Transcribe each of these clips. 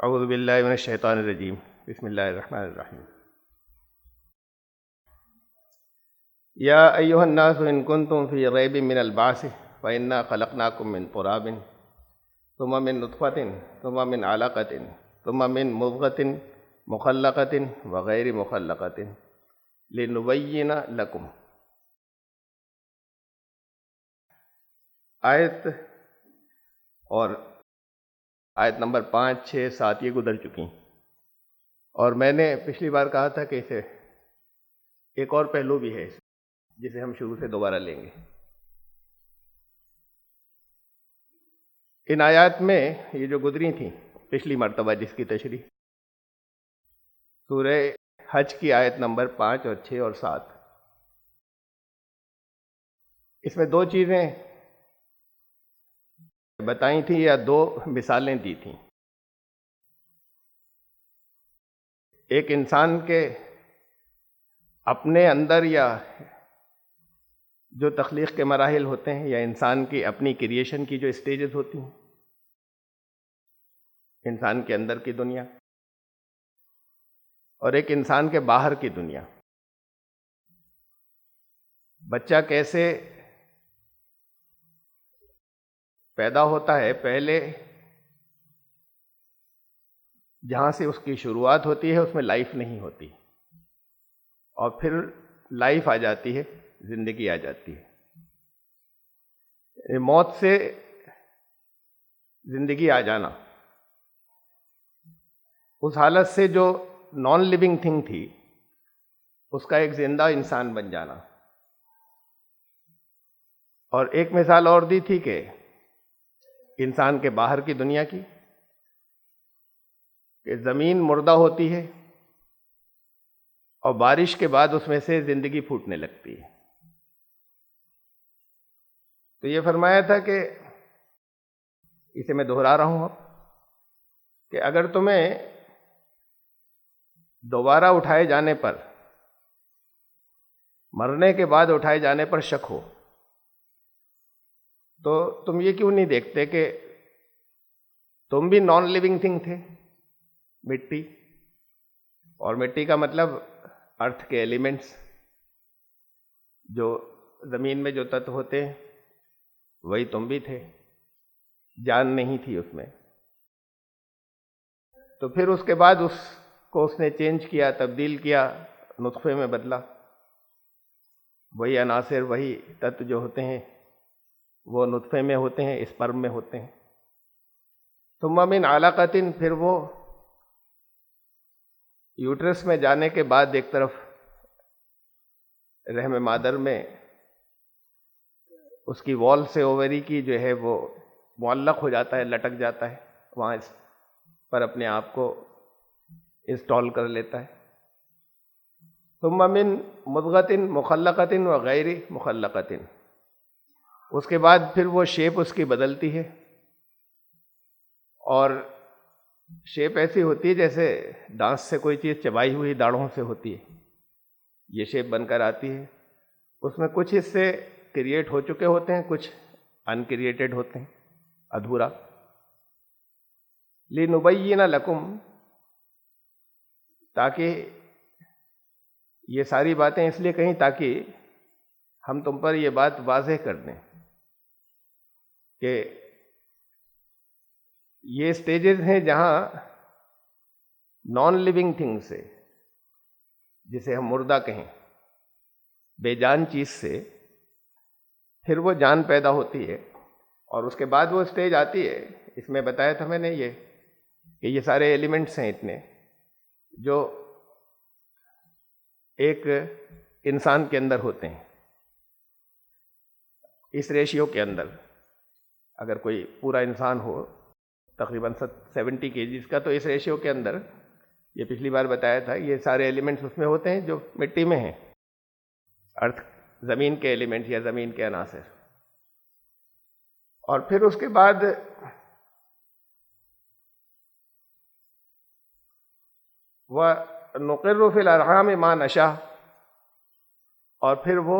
اعوذ باللہ من الشیطان الرجیم، بسم اللہ الرحمن الرحیم۔ یا ایہا الناس ان کنتم فی ریب من البعث فإنا خلقناکم من تراب ثم من نطفۃ ثم من علقۃ ثم من مضغۃ مخلقۃ وغیر مخلقۃ لنبین لکم۔ آیت اور آیت نمبر 5، 6، 7 یہ گزر چکی، اور میں نے پچھلی بار کہا تھا کہ اسے ایک اور پہلو بھی ہے جسے ہم شروع سے دوبارہ لیں گے۔ ان آیات میں یہ جو گزری تھیں پچھلی مرتبہ جس کی تشریح، سورہ حج کی آیت نمبر 5 اور 6 اور 7، اس میں دو چیزیں بتائی تھیں یا دو مثالیں دی تھیں۔ ایک انسان کے اپنے اندر یا جو تخلیق کے مراحل ہوتے ہیں، یا انسان کی اپنی کریشن کی جو اسٹیجز ہوتی ہیں، انسان کے اندر کی دنیا، اور ایک انسان کے باہر کی دنیا۔ بچہ کیسے پیدا ہوتا ہے، پہلے جہاں سے اس کی شروعات ہوتی ہے اس میں لائف نہیں ہوتی، اور پھر لائف آ جاتی ہے، زندگی آ جاتی ہے۔ موت سے زندگی آ جانا، اس حالت سے جو نان لیونگ تھنگ تھی اس کا ایک زندہ انسان بن جانا۔ اور ایک مثال اور دی تھی کہ انسان کے باہر کی دنیا کی، کہ زمین مردہ ہوتی ہے اور بارش کے بعد اس میں سے زندگی پھوٹنے لگتی ہے۔ تو یہ فرمایا تھا کہ اسے میں دہرا رہا ہوں اب، کہ اگر تمہیں دوبارہ اٹھائے جانے پر، مرنے کے بعد اٹھائے جانے پر شک ہو، تو تم یہ کیوں نہیں دیکھتے کہ تم بھی نان لیونگ تھنگ تھے، مٹی، اور مٹی کا مطلب ارتھ کے ایلیمنٹس، جو زمین میں جو تتو ہوتے ہیں وہی تم بھی تھے، جان نہیں تھی اس میں۔ تو پھر اس کے بعد اس کو اس نے چینج کیا، تبدیل کیا، نطفے میں بدلا، وہی عناصر، وہی تتو جو ہوتے ہیں وہ نطفے میں ہوتے ہیں، اسپرم میں ہوتے ہیں۔ ثم من علقۃ، پھر وہ یوٹرس میں جانے کے بعد ایک طرف رحم مادر میں اس کی وال سے اووری کی جو ہے وہ معلق ہو جاتا ہے، لٹک جاتا ہے، وہاں اس پر اپنے آپ کو انسٹال کر لیتا ہے۔ ثم من مضغۃ مخلقۃ وغیر مخلقۃ، اس کے بعد پھر وہ شیپ اس کی بدلتی ہے، اور شیپ ایسی ہوتی ہے جیسے دانت سے کوئی چیز چبائی ہوئی داڑھوں سے ہوتی ہے، یہ شیپ بن کر آتی ہے۔ اس میں کچھ حصے کریٹ ہو چکے ہوتے ہیں، کچھ ان کریٹڈ ہوتے ہیں، ادھورا۔ لنبین لکم، تاکہ یہ ساری باتیں اس لیے کہیں تاکہ ہم تم پر یہ بات واضح کر دیں کہ یہ سٹیجز ہیں جہاں نان لیونگ تھنگ سے، جسے ہم مردہ کہیں، بے جان چیز سے پھر وہ جان پیدا ہوتی ہے، اور اس کے بعد وہ سٹیج آتی ہے۔ اس میں بتایا تھا میں نے یہ کہ یہ سارے ایلیمنٹس ہیں اتنے جو ایک انسان کے اندر ہوتے ہیں، اس ریشیو کے اندر۔ اگر کوئی پورا انسان ہو تقریباً 70 kgs کا، تو اس ریشیو کے اندر، یہ پچھلی بار بتایا تھا، یہ سارے ایلیمنٹس اس میں ہوتے ہیں جو مٹی میں ہیں، ارتھ، زمین کے ایلیمنٹس یا زمین کے عناصر۔ اور پھر اس کے بعد وَنُقِرُّ فِي الْأَرْحَامِ مَا نَشَاءُ، اور پھر وہ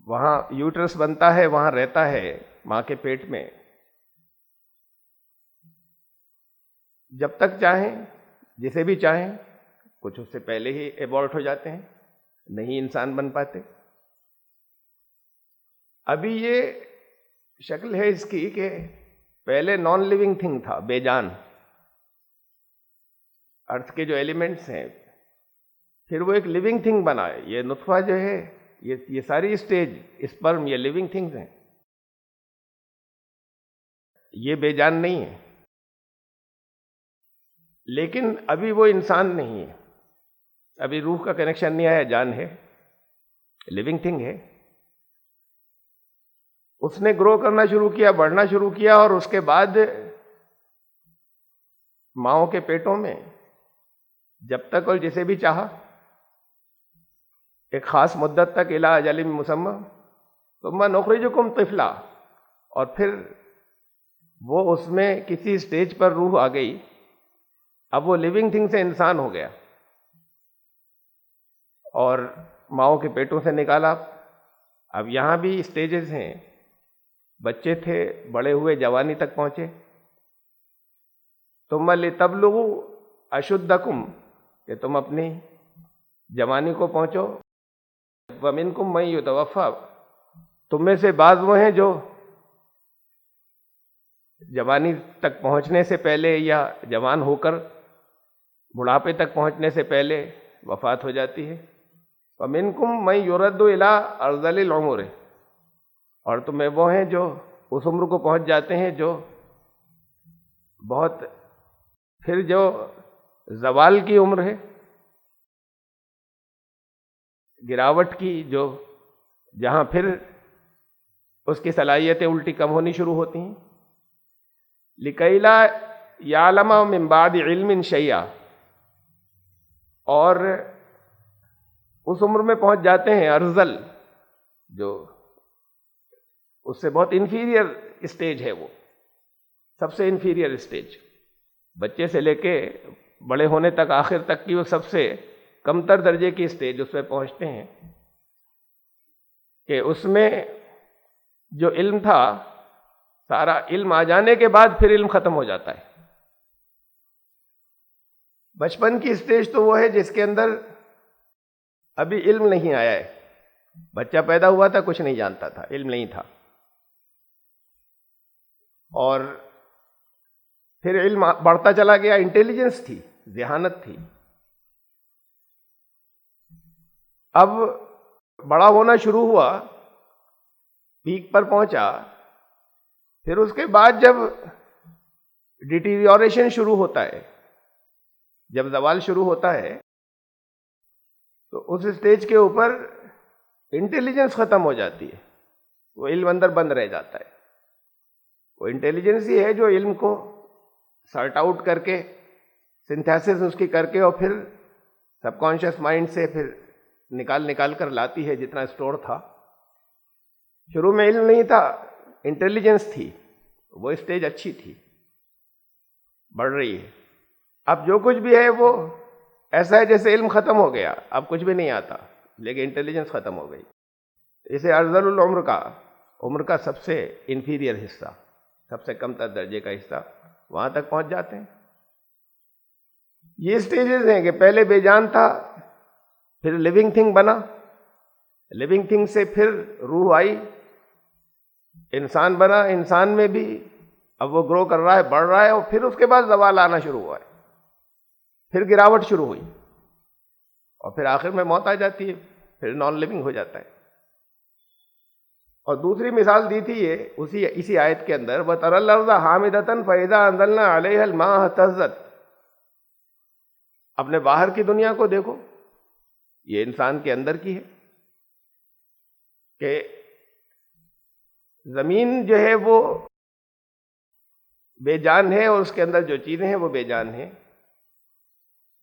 وہاں یوٹرس بنتا ہے، وہاں رہتا ہے ماں کے پیٹ میں جب تک چاہیں جسے بھی چاہیں، کچھ اس سے پہلے ہی ایبورٹ ہو جاتے ہیں، نہیں انسان بن پاتے۔ ابھی یہ شکل ہے اس کی کہ پہلے نان لیونگ تھنگ تھا، بے جان، ارتھ کے جو ایلیمنٹس ہیں، پھر وہ ایک لیونگ تھنگ بنا ہے۔ یہ نطفہ جو ہے، یہ ساری اسٹیج، اسپرم، یہ لیونگ تھنگز ہیں، یہ بے جان نہیں ہے۔ لیکن ابھی وہ انسان نہیں ہے، ابھی روح کا کنیکشن نہیں آیا، جان ہے، لیونگ تھنگ ہے۔ اس نے گرو کرنا شروع کیا، بڑھنا شروع کیا، اور اس کے بعد ماؤں کے پیٹوں میں جب تک اور جسے بھی چاہا، ایک خاص مدت تک، الی اجل مسمى، ثم نخرجکم طفلا، اور پھر وہ اس میں کسی سٹیج پر روح آ گئی، اب وہ لیونگ تھنگ سے انسان ہو گیا، اور ماؤں کے پیٹوں سے نکالا۔ اب یہاں بھی سٹیجز ہیں، بچے تھے، بڑے ہوئے، جوانی تک پہنچے، ثم لتبلغوا اشدکم، کہ تم اپنی جوانی کو پہنچو، ومنکم من یتوفی، تم میں سے بعض وہ ہیں جو جوانی تک پہنچنے سے پہلے یا جوان ہو کر بڑھاپے تک پہنچنے سے پہلے وفات ہو جاتی ہے، ومنکم من یرد الی ارذل العمر، اور تمہیں وہ ہیں جو اس عمر کو پہنچ جاتے ہیں جو بہت، پھر جو زوال کی عمر ہے، گراوٹ کی، جو جہاں پھر اس کی صلاحیتیں الٹی کم ہونی شروع ہوتی ہیں، لِكَيْ لَا يَعْلَمَ مِن بَعْدِ عِلْمٍ شَيْئًا، اور اس عمر میں پہنچ جاتے ہیں ارذل، جو اس سے بہت انفیریئر اسٹیج ہے، وہ سب سے انفیریئر اسٹیج، بچے سے لے کے بڑے ہونے تک، آخر تک کی وہ سب سے کمتر درجے کی اسٹیج، اس پہ پہنچتے ہیں کہ اس میں جو علم تھا، سارا علم آ جانے کے بعد پھر علم ختم ہو جاتا ہے۔ بچپن کی اسٹیج تو وہ ہے جس کے اندر ابھی علم نہیں آیا ہے، بچہ پیدا ہوا تھا، کچھ نہیں جانتا تھا، علم نہیں تھا، اور پھر علم بڑھتا چلا گیا، انٹیلیجنس تھی، ذہانت تھی۔ اب بڑا ہونا شروع ہوا، پیک پر پہنچا، پھر اس کے بعد جب ڈیٹیریوریشن شروع ہوتا ہے، جب زوال شروع ہوتا ہے، تو اس اسٹیج کے اوپر انٹیلیجنس ختم ہو جاتی ہے، وہ علم اندر بند رہ جاتا ہے۔ وہ انٹیلیجنس ہی ہے جو علم کو سارٹ آؤٹ کر کے، سنتھیسس اس کی کر کے، اور پھر سب کانشیس مائنڈ سے پھر نکال کر لاتی ہے جتنا اسٹور تھا۔ شروع میں علم نہیں تھا، انٹیلیجنس تھی، وہ اسٹیج اچھی تھی، بڑھ رہی ہے۔ اب جو کچھ بھی ہے وہ ایسا ہے جیسے علم ختم ہو گیا، اب کچھ بھی نہیں آتا، لیکن انٹیلیجنس ختم ہو گئی۔ اسے ارذل العمر کا، عمر کا سب سے انفیریئر حصہ، سب سے کم تر درجے کا حصہ، وہاں تک پہنچ جاتے ہیں۔ یہ سٹیجز ہیں کہ پہلے بے جان تھا، پھر لیونگ تھنگ بنا، لیونگ تھنگ سے پھر روح آئی، انسان بنا، انسان میں بھی اب وہ گرو کر رہا ہے، بڑھ رہا ہے، اور پھر اس کے بعد زوال آنا شروع ہوا ہے، پھر گراوٹ شروع ہوئی، اور پھر آخر میں موت آ جاتی ہے، پھر نان لیونگ ہو جاتا ہے۔ اور دوسری مثال دی تھی یہ اسی آیت کے اندر، وَتَرَى الْأَرْضَ حَامِدَةً فَإِذَا أَنزَلْنَا عَلَيْهَا الْمَاءَ اهْتَزَّتْ، اپنے باہر کی دنیا کو دیکھو، یہ انسان کے اندر کی ہے، کہ زمین جو ہے وہ بے جان ہے، اور اس کے اندر جو چیزیں ہیں وہ بے جان ہیں،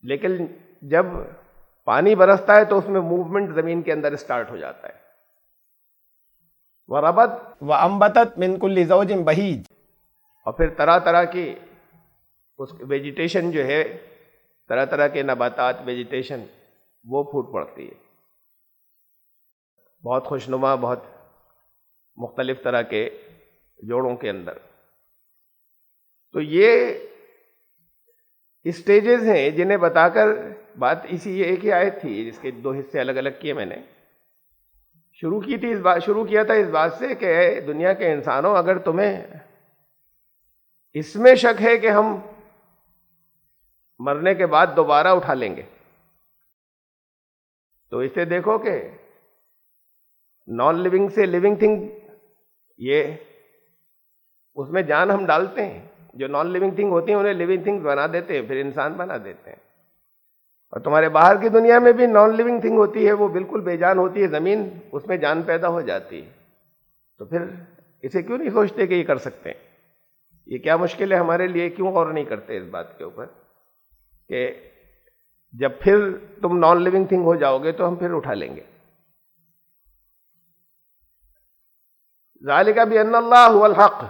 لیکن جب پانی برستا ہے تو اس میں موومنٹ زمین کے اندر اسٹارٹ ہو جاتا ہے۔ وَرَبَتْ وَأَنبَتَتْ مِن كُلِّ زَوْجٍ بَهِيجٍ، اور پھر طرح طرح کی اس ویجیٹیشن جو ہے، طرح طرح کے نباتات، ویجیٹیشن، وہ پھوٹ پڑتی ہے، بہت خوشنما، بہت مختلف طرح کے جوڑوں کے اندر۔ تو یہ اسٹیجز ہیں جنہیں بتا کر بات اسی ایک ہی آیت تھی جس کے دو حصے الگ الگ کیے میں نے. شروع کیا تھا اس بات سے کہ اے دنیا کے انسانوں، اگر تمہیں اس میں شک ہے کہ ہم مرنے کے بعد دوبارہ اٹھا لیں گے، تو اسے دیکھو کہ نان لیونگ سے لیونگ تھنگ، یہ اس میں جان ہم ڈالتے ہیں. جو نان لیونگ تھنگ ہوتی ہیں انہیں لیونگ تھنگ بنا دیتے ہیں، پھر انسان بنا دیتے ہیں. اور تمہارے باہر کی دنیا میں بھی نان لیونگ تھنگ ہوتی ہے، وہ بالکل بے جان ہوتی ہے، زمین اس میں جان پیدا ہو جاتی ہے. تو پھر اسے کیوں نہیں سوچتے کہ یہ کر سکتے ہیں؟ یہ کیا مشکل ہے ہمارے لیے؟ کیوں غور نہیں کرتے اس بات کے اوپر کہ جب پھر تم نان لیونگ تھنگ ہو جاؤ گے تو ہم پھر اٹھا لیں گے. ذالک بان اللہ هو الحق،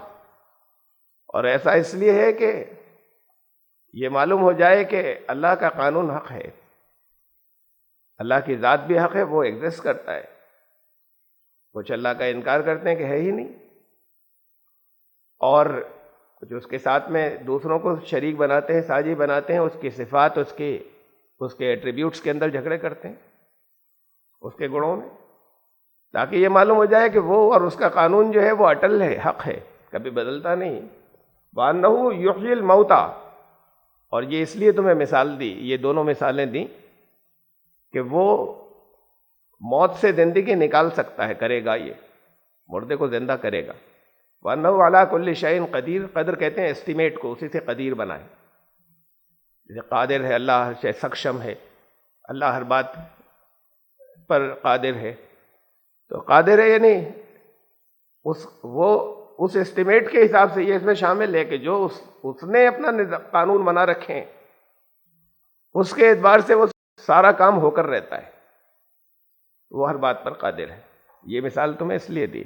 اور ایسا اس لیے ہے کہ یہ معلوم ہو جائے کہ اللہ کا قانون حق ہے، اللہ کی ذات بھی حق ہے، وہ ایگزسٹ کرتا ہے. کچھ اللہ کا انکار کرتے ہیں کہ ہے ہی نہیں، اور کچھ اس کے ساتھ میں دوسروں کو شریک بناتے ہیں، ساجی بناتے ہیں، اس کی صفات، اس کے ایٹریبیوٹس کے اندر جھگڑے کرتے ہیں، اس کے گنوں میں، تاکہ یہ معلوم ہو جائے کہ وہ اور اس کا قانون جو ہے وہ اٹل ہے، حق ہے، کبھی بدلتا نہیں. وَأَنَّهُ يُحْيِي الْمَوْتَى، اور یہ اس لیے تمہیں مثال دی، یہ دونوں مثالیں دیں کہ وہ موت سے زندگی نکال سکتا ہے، کرے گا، یہ مردے کو زندہ کرے گا. وَأَنَّهُ عَلَىٰ كُلِّ شَيْءٍ قدیر، قدر کہتے ہیں اسٹیمیٹ کو، اسی سے قدیر بنائے. جیسے قادر ہے اللہ، ہر شے سکشم ہے اللہ، ہر بات پر قادر ہے. تو قادر ہے یعنی اس اسٹیمیٹ کے حساب سے یہ اس میں شامل ہے کہ جو اس نے اپنا قانون بنا رکھے ہیں اس کے اعتبار سے وہ سارا کام ہو کر رہتا ہے، وہ ہر بات پر قادر ہے. یہ مثال تمہیں اس لیے دی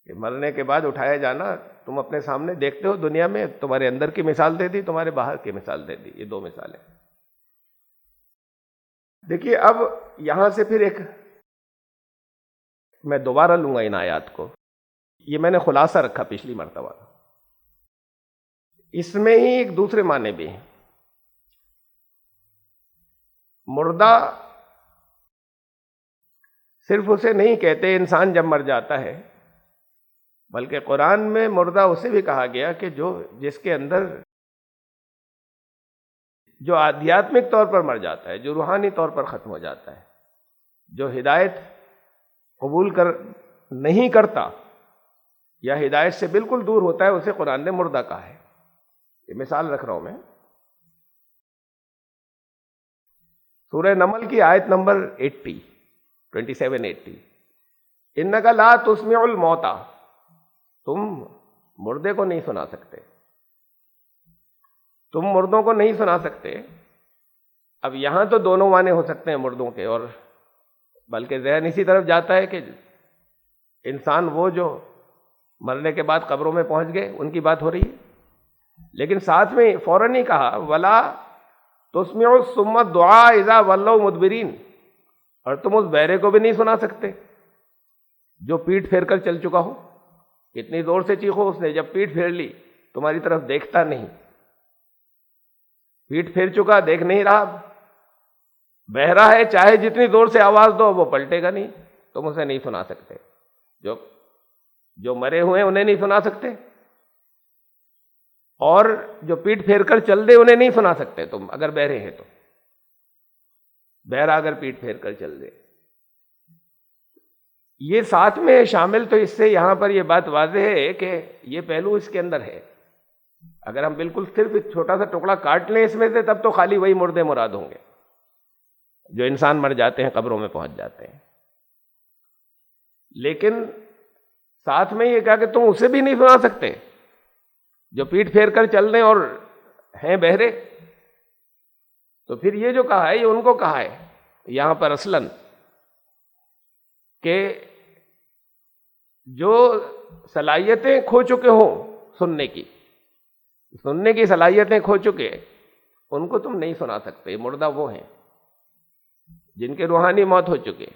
کہ مرنے کے بعد اٹھایا جانا تم اپنے سامنے دیکھتے ہو دنیا میں، تمہارے اندر کی مثال دے دی، تمہارے باہر کی مثال دے دی. یہ دو مثالیں. دیکھیے اب یہاں سے پھر ایک میں دوبارہ لوں گا ان آیات کو، یہ میں نے خلاصہ رکھا پچھلی مرتبہ، اس میں ہی ایک دوسرے معنی بھی ہیں. مردہ صرف اسے نہیں کہتے انسان جب مر جاتا ہے، بلکہ قرآن میں مردہ اسے بھی کہا گیا کہ جس کے اندر جو آدھیاتمک طور پر مر جاتا ہے، جو روحانی طور پر ختم ہو جاتا ہے، جو ہدایت قبول نہیں کرتا یا ہدایت سے بالکل دور ہوتا ہے، اسے قرآن نے مردہ کہا ہے. یہ مثال رکھ رہا ہوں میں. سورہ نمل کی آیت نمبر 27-80، انک لا تسمع الموتى، تم مردے کو نہیں سنا سکتے، تم مردوں کو نہیں سنا سکتے. اب یہاں تو دونوں معنی ہو سکتے ہیں مردوں کے، اور بلکہ ذہن اسی طرف جاتا ہے کہ انسان وہ جو مرنے کے بعد قبروں میں پہنچ گئے ان کی بات ہو رہی ہے. لیکن ساتھ میں فوراً ہی کہا ولا تسمع الصم الدعاء اذا ولوا مدبرین، اور تم اس بہرے کو بھی نہیں سنا سکتے جو پیٹھ پھیر کر چل چکا ہو. اتنی زور سے چیخو اس نے، جب پیٹھ پھیر لی تمہاری طرف دیکھتا نہیں، پیٹھ پھیر چکا، دیکھ نہیں رہا، بہرا ہے، چاہے جتنی زور سے آواز دو وہ پلٹے گا نہیں، تم اسے نہیں سنا سکتے. جو مرے ہوئے ہیں انہیں نہیں سنا سکتے، اور جو پیٹھ پھیر کر چل دے انہیں نہیں سنا سکتے تم، اگر بہرے ہیں تو. بہرا اگر پیٹھ پھیر کر چل دے، یہ ساتھ میں شامل. تو اس سے یہاں پر یہ بات واضح ہے کہ یہ پہلو اس کے اندر ہے. اگر ہم بالکل صرف ایک چھوٹا سا ٹکڑا کاٹ لیں اس میں سے، تب تو خالی وہی مردے مراد ہوں گے جو انسان مر جاتے ہیں، قبروں میں پہنچ جاتے ہیں. لیکن ساتھ میں یہ کہا کہ تم اسے بھی نہیں سنا سکتے جو پیٹھ پھیر کر چل رہے اور ہیں بہرے. تو پھر یہ جو کہا ہے یہ ان کو کہا ہے یہاں پر اصلاً کہ جو صلاحیتیں کھو چکے ہوں سننے کی صلاحیتیں کھو چکے، ان کو تم نہیں سنا سکتے. مردہ وہ ہیں جن کے روحانی موت ہو چکے،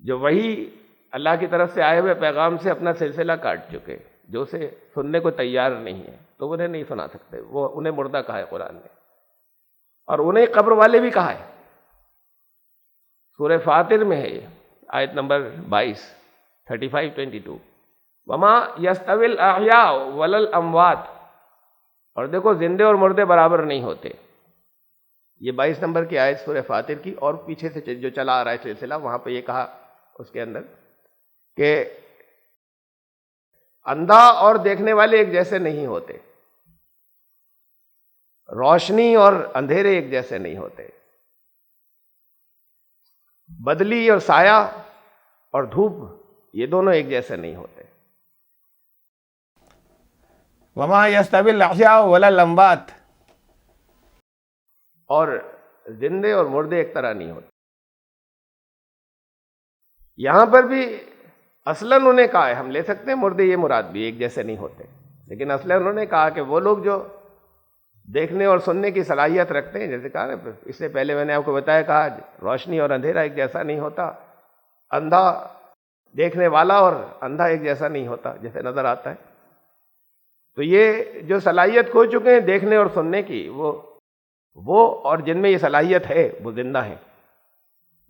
جو وہی اللہ کی طرف سے آئے ہوئے پیغام سے اپنا سلسلہ کاٹ چکے. جو اسے سننے کو تیار نہیں ہے تو انہیں نہیں سنا سکتے، وہ انہیں مردہ کہا ہے قرآن نے، اور انہیں قبر والے بھی کہا ہے۔ سورہ فاطر میں ہے یہ، آیت نمبر 22، 35-22، وما یستوی الاحیاء ولا الاموات، اور دیکھو زندے اور مردے برابر نہیں ہوتے۔ یہ 22 نمبر کی آیت سورہ فاطر کی، اور پیچھے سے جو چلا آ رہا ہے سلسلہ، وہاں پہ یہ کہا اس کے اندر کہ اندھا اور دیکھنے والے ایک جیسے نہیں ہوتے، روشنی اور اندھیرے ایک جیسے نہیں ہوتے، بدلی اور سایہ اور دھوپ یہ دونوں ایک جیسے نہیں ہوتے۔ وما یستوی الاحیاء ولا الاموات، اور زندے اور مردے ایک طرح نہیں ہوتے۔ یہاں پر بھی اصلاً انہیں کہا ہے، ہم لے سکتے ہیں مردے یہ مراد بھی ایک جیسے نہیں ہوتے، لیکن اصلاً انہوں نے کہا کہ وہ لوگ جو دیکھنے اور سننے کی صلاحیت رکھتے ہیں، جیسے کہا نا اس سے پہلے میں نے آپ کو بتایا، کہا روشنی اور اندھیرا ایک جیسا نہیں ہوتا، اندھا دیکھنے والا اور اندھا ایک جیسا نہیں ہوتا جیسے نظر آتا ہے۔ تو یہ جو صلاحیت کھو چکے ہیں دیکھنے اور سننے کی، وہ اور جن میں یہ صلاحیت ہے وہ زندہ ہیں،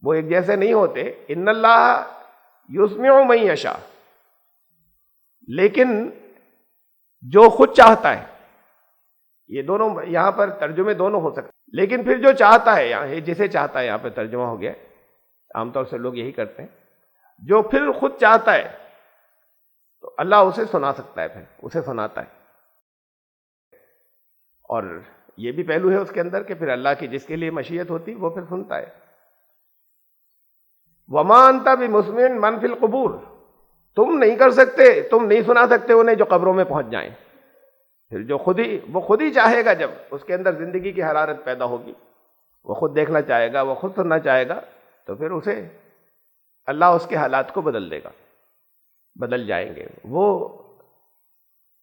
وہ ایک جیسے نہیں ہوتے۔ ان اللہ یسمع من یشاء، لیکن جو خود چاہتا ہے، یہ دونوں یہاں پر ترجمے دونوں ہو سکتے، لیکن پھر جو چاہتا ہے، یہاں جسے چاہتا ہے، یہاں پہ ترجمہ ہو گیا، عام طور سے لوگ یہی کرتے ہیں، جو پھر خود چاہتا ہے تو اللہ اسے سنا سکتا ہے، پھر اسے سناتا ہے۔ اور یہ بھی پہلو ہے اس کے اندر کہ پھر اللہ کی جس کے لیے مشیت ہوتی وہ پھر سنتا ہے۔ وما انت بمسمع من فی القبور، تم نہیں کر سکتے، تم نہیں سنا سکتے انہیں جو قبروں میں پہنچ جائیں۔ پھر جو وہ خود ہی چاہے گا، جب اس کے اندر زندگی کی حرارت پیدا ہوگی، وہ خود دیکھنا چاہے گا، وہ خود سننا چاہے گا، تو پھر اسے اللہ اس کے حالات کو بدل دے گا، بدل جائیں گے، وہ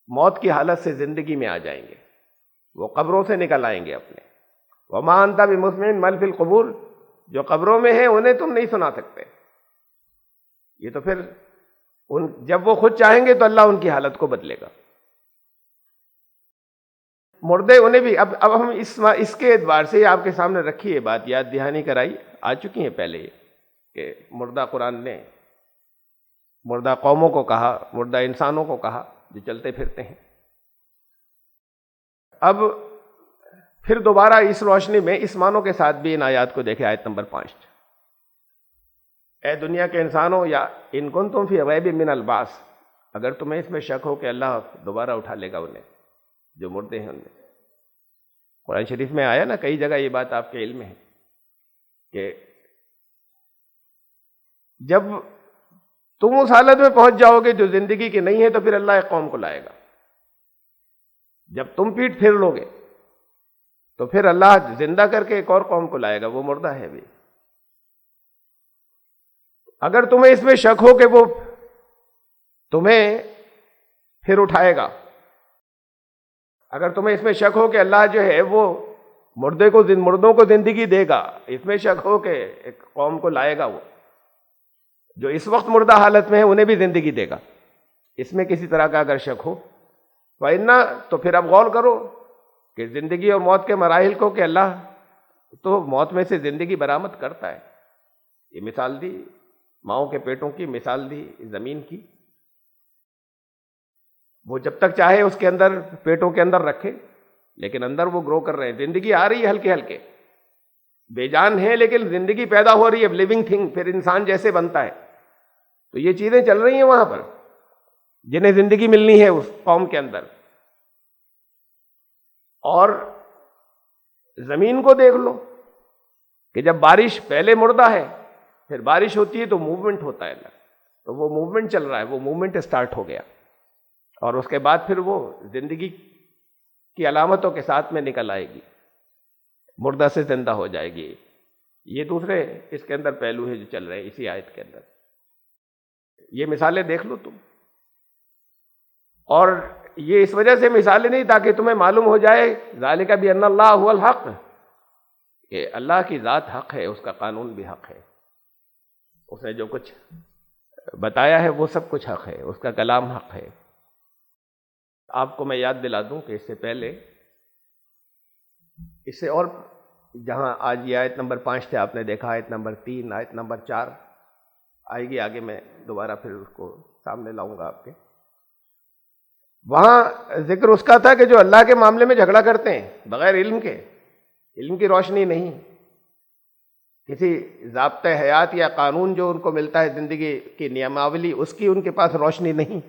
موت کی حالت سے زندگی میں آ جائیں گے، وہ قبروں سے نکل آئیں گے اپنے۔ وما انت بمسمع من فی القبور، جو قبروں میں ہیں انہیں تم نہیں سنا سکتے۔ یہ تو پھر جب وہ خود چاہیں گے تو اللہ ان کی حالت کو بدلے گا۔ مردے انہیں بھی اب ہم اس کے اعتبار سے آپ کے سامنے رکھی ہے بات، یاد دہانی کرائی، آ چکی ہیں پہلے یہ کہ مردہ قرآن نے مردہ قوموں کو کہا، مردہ انسانوں کو کہا جو چلتے پھرتے ہیں۔ اب پھر دوبارہ اس روشنی میں اس معنوں کے ساتھ بھی ان آیات کو دیکھیں، آیت نمبر 5، اے دنیا کے انسانوں، یا ان کنتم فی ریب من البعث، اگر تمہیں اس میں شک ہو کہ اللہ دوبارہ اٹھا لے گا انہیں جو مردے ہیں انہیں۔ قرآن شریف میں آیا نا کئی جگہ، یہ بات آپ کے علم میں ہے کہ جب تم اس حالت میں پہنچ جاؤ گے جو زندگی کی نہیں ہے تو پھر اللہ ایک قوم کو لائے گا۔ جب تم پیٹ پھیر لو گے تو پھر اللہ زندہ کر کے ایک اور قوم کو لائے گا، وہ مردہ ہے بھی۔ اگر تمہیں اس میں شک ہو کہ وہ تمہیں پھر اٹھائے گا، اگر تمہیں اس میں شک ہو کہ اللہ جو ہے وہ مردوں کو زندگی دے گا، اس میں شک ہو کہ ایک قوم کو لائے گا، وہ جو اس وقت مردہ حالت میں ہے انہیں بھی زندگی دے گا، اس میں کسی طرح کا اگر شک ہو، وَإِنَّا، تو پھر اب غور کرو کہ زندگی اور موت کے مراحل کو، کہ اللہ تو موت میں سے زندگی برآمد کرتا ہے۔ یہ مثال دی ماؤں کے پیٹوں کی، مثال دی زمین کی، وہ جب تک چاہے اس کے اندر پیٹوں کے اندر رکھے، لیکن اندر وہ گرو کر رہے ہیں، زندگی آ رہی ہے ہلکے ہلکے، بے جان ہے لیکن زندگی پیدا ہو رہی ہے، لیونگ تھنگ، پھر انسان جیسے بنتا ہے۔ تو یہ چیزیں چل رہی ہیں وہاں پر جنہیں زندگی ملنی ہے اس قوم کے اندر۔ اور زمین کو دیکھ لو کہ جب بارش، پہلے مردہ ہے، پھر بارش ہوتی ہے تو موومنٹ ہوتا ہے، تو وہ موومنٹ چل رہا ہے، وہ موومنٹ اسٹارٹ ہو گیا، اور اس کے بعد پھر وہ زندگی کی علامتوں کے ساتھ میں نکل آئے گی، مردہ سے زندہ ہو جائے گی۔ یہ دوسرے اس کے اندر پہلو ہے جو چل رہے ہیں اسی آیت کے اندر، یہ مثالیں دیکھ لو تم۔ اور یہ اس وجہ سے مثالیں نہیں تاکہ تمہیں معلوم ہو جائے ذالک بان اللہ هو الحق، کہ اللہ کی ذات حق ہے، اس کا قانون بھی حق ہے، اس نے جو کچھ بتایا ہے وہ سب کچھ حق ہے، اس کا کلام حق ہے، آپ کو میں یاد دلا دوں کہ اس سے پہلے، اس سے اور جہاں آج یہ آیت نمبر 5 تھے آپ نے دیکھا، آیت نمبر 3، آیت نمبر 4 آئے گی آگے، میں دوبارہ پھر اس کو سامنے لاؤں گا آپ کے. وہاں ذکر اس کا تھا کہ جو اللہ کے معاملے میں جھگڑا کرتے ہیں بغیر علم کے، علم کی روشنی نہیں، کسی ضابطۂ حیات یا قانون جو ان کو ملتا ہے زندگی کی نیاماولی، اس کی ان کے پاس روشنی نہیں،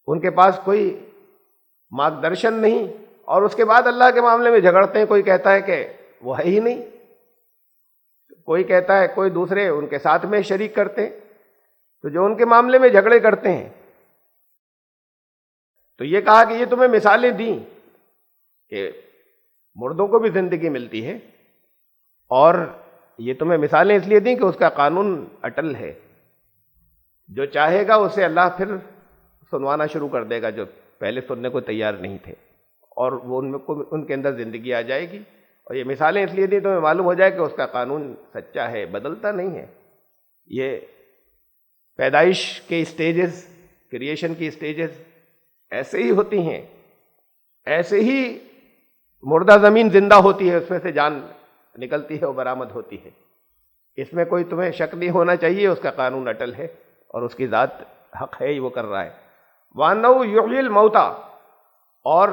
ان کے پاس کوئی مارگ درشن نہیں، اور اس کے بعد اللہ کے معاملے میں جھگڑتے ہیں. کوئی کہتا ہے کہ وہ ہے ہی نہیں، کوئی کہتا ہے کوئی دوسرے ان کے ساتھ میں شریک کرتے ہیں. تو جو ان کے معاملے میں جھگڑے کرتے ہیں، تو یہ کہا کہ یہ تمہیں مثالیں دیں کہ مردوں کو بھی زندگی ملتی ہے، اور یہ تمہیں مثالیں اس لیے دیں کہ اس کا قانون اٹل ہے، جو چاہے گا اسے اللہ پھر سنوانا شروع کر دے گا جو پہلے سننے کو تیار نہیں تھے، اور وہ ان کے اندر زندگی آ جائے گی. اور یہ مثالیں اس لیے دیں تمہیں معلوم ہو جائے کہ اس کا قانون سچا ہے، بدلتا نہیں ہے. یہ پیدائش کے اسٹیجز، کریشن کی اسٹیجز ایسے ہی ہوتی ہیں، ایسے ہی مردہ زمین زندہ ہوتی ہے، اس میں سے جان نکلتی ہے اور برآمد ہوتی ہے. اس میں کوئی تمہیں شک نہیں ہونا چاہیے، اس کا قانون اٹل ہے اور اس کی ذات حق ہے، وہ کر رہا ہے. وَأَنَّهُ يُحْيِي الْمَوْتَى، اور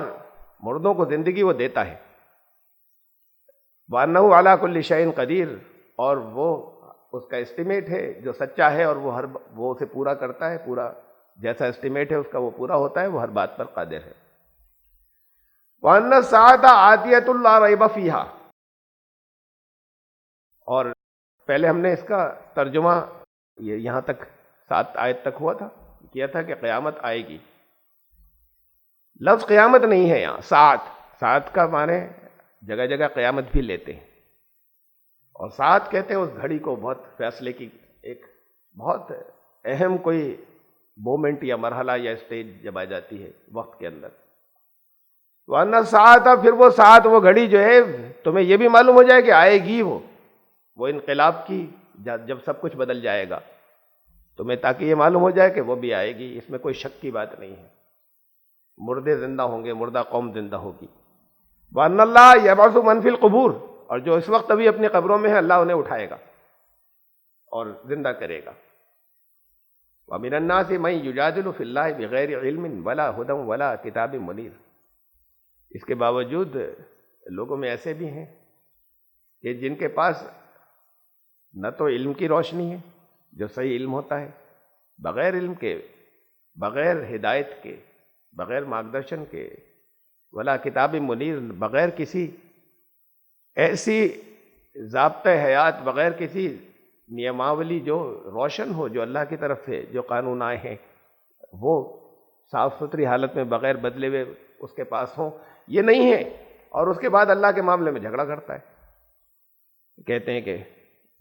مردوں کو زندگی وہ دیتا ہے. وَأَنَّهُ عَلَى كُلِّ شَيْءٍ قَدِيرٌ، اور وہ اس کا اسٹیمیٹ ہے جو سچا ہے، اور وہ اسے پورا کرتا ہے، پورا جیسا اسٹیمیٹ ہے اس کا وہ پورا ہوتا ہے، وہ ہر بات پر قادر ہے. وَأَنَّ السَّاعَةَ آتِيَةٌ لَا رَيْبَ فِيهَا، اور پہلے ہم نے اس کا ترجمہ یہاں تک 7 آیت تک ہوا تھا، کیا تھا کہ قیامت آئے گی. لفظ قیامت نہیں ہے یہاں، ساعت کا معنی جگہ جگہ قیامت بھی لیتے ہیں، اور ساعت کہتے ہیں اس گھڑی کو، بہت فیصلے کی ایک بہت اہم کوئی مومنٹ یا مرحلہ یا اسٹیج جب آ جاتی ہے وقت کے اندر. وَأَنَّ السَّاعَةَ، پھر وہ ساعت، وہ گھڑی جو ہے تمہیں یہ بھی معلوم ہو جائے کہ آئے گی، وہ انقلاب کی، جب سب کچھ بدل جائے گا تمہیں، تاکہ یہ معلوم ہو جائے کہ وہ بھی آئے گی. اس میں کوئی شک کی بات نہیں ہے. مردے زندہ ہوں گے، مردہ قوم زندہ ہوگی. وَأَنَّ اللَّهَ يَبْعَثُ مَن فِي الْقُبُورِ، اور جو اس وقت ابھی اپنی قبروں میں ہے اللہ انہیں اٹھائے گا اور زندہ کرے گا. وَمِنَ النَّاسِ مَن يُجَادِلُ فِي اللَّهِ بِغَيْرِ عِلْمٍ وَلَا هُدًى وَلَا كِتَابٍ مُنِيرٍ. اس کے باوجود لوگوں میں ایسے بھی ہیں کہ جن کے پاس نہ تو علم کی روشنی ہے جو صحیح علم ہوتا ہے، بغیر علم کے، بغیر ہدایت کے، بغیر مارگدرشن کے، ولا کتاب منیر، بغیر کسی ایسی ضابطۂ حیات، بغیر کسی نیماولی جو روشن ہو، جو اللہ کی طرف سے جو قانون آئے ہیں وہ صاف ستھری حالت میں بغیر بدلے ہوئے اس کے پاس ہوں، یہ نہیں ہے. اور اس کے بعد اللہ کے معاملے میں جھگڑا کرتا ہے. کہتے ہیں کہ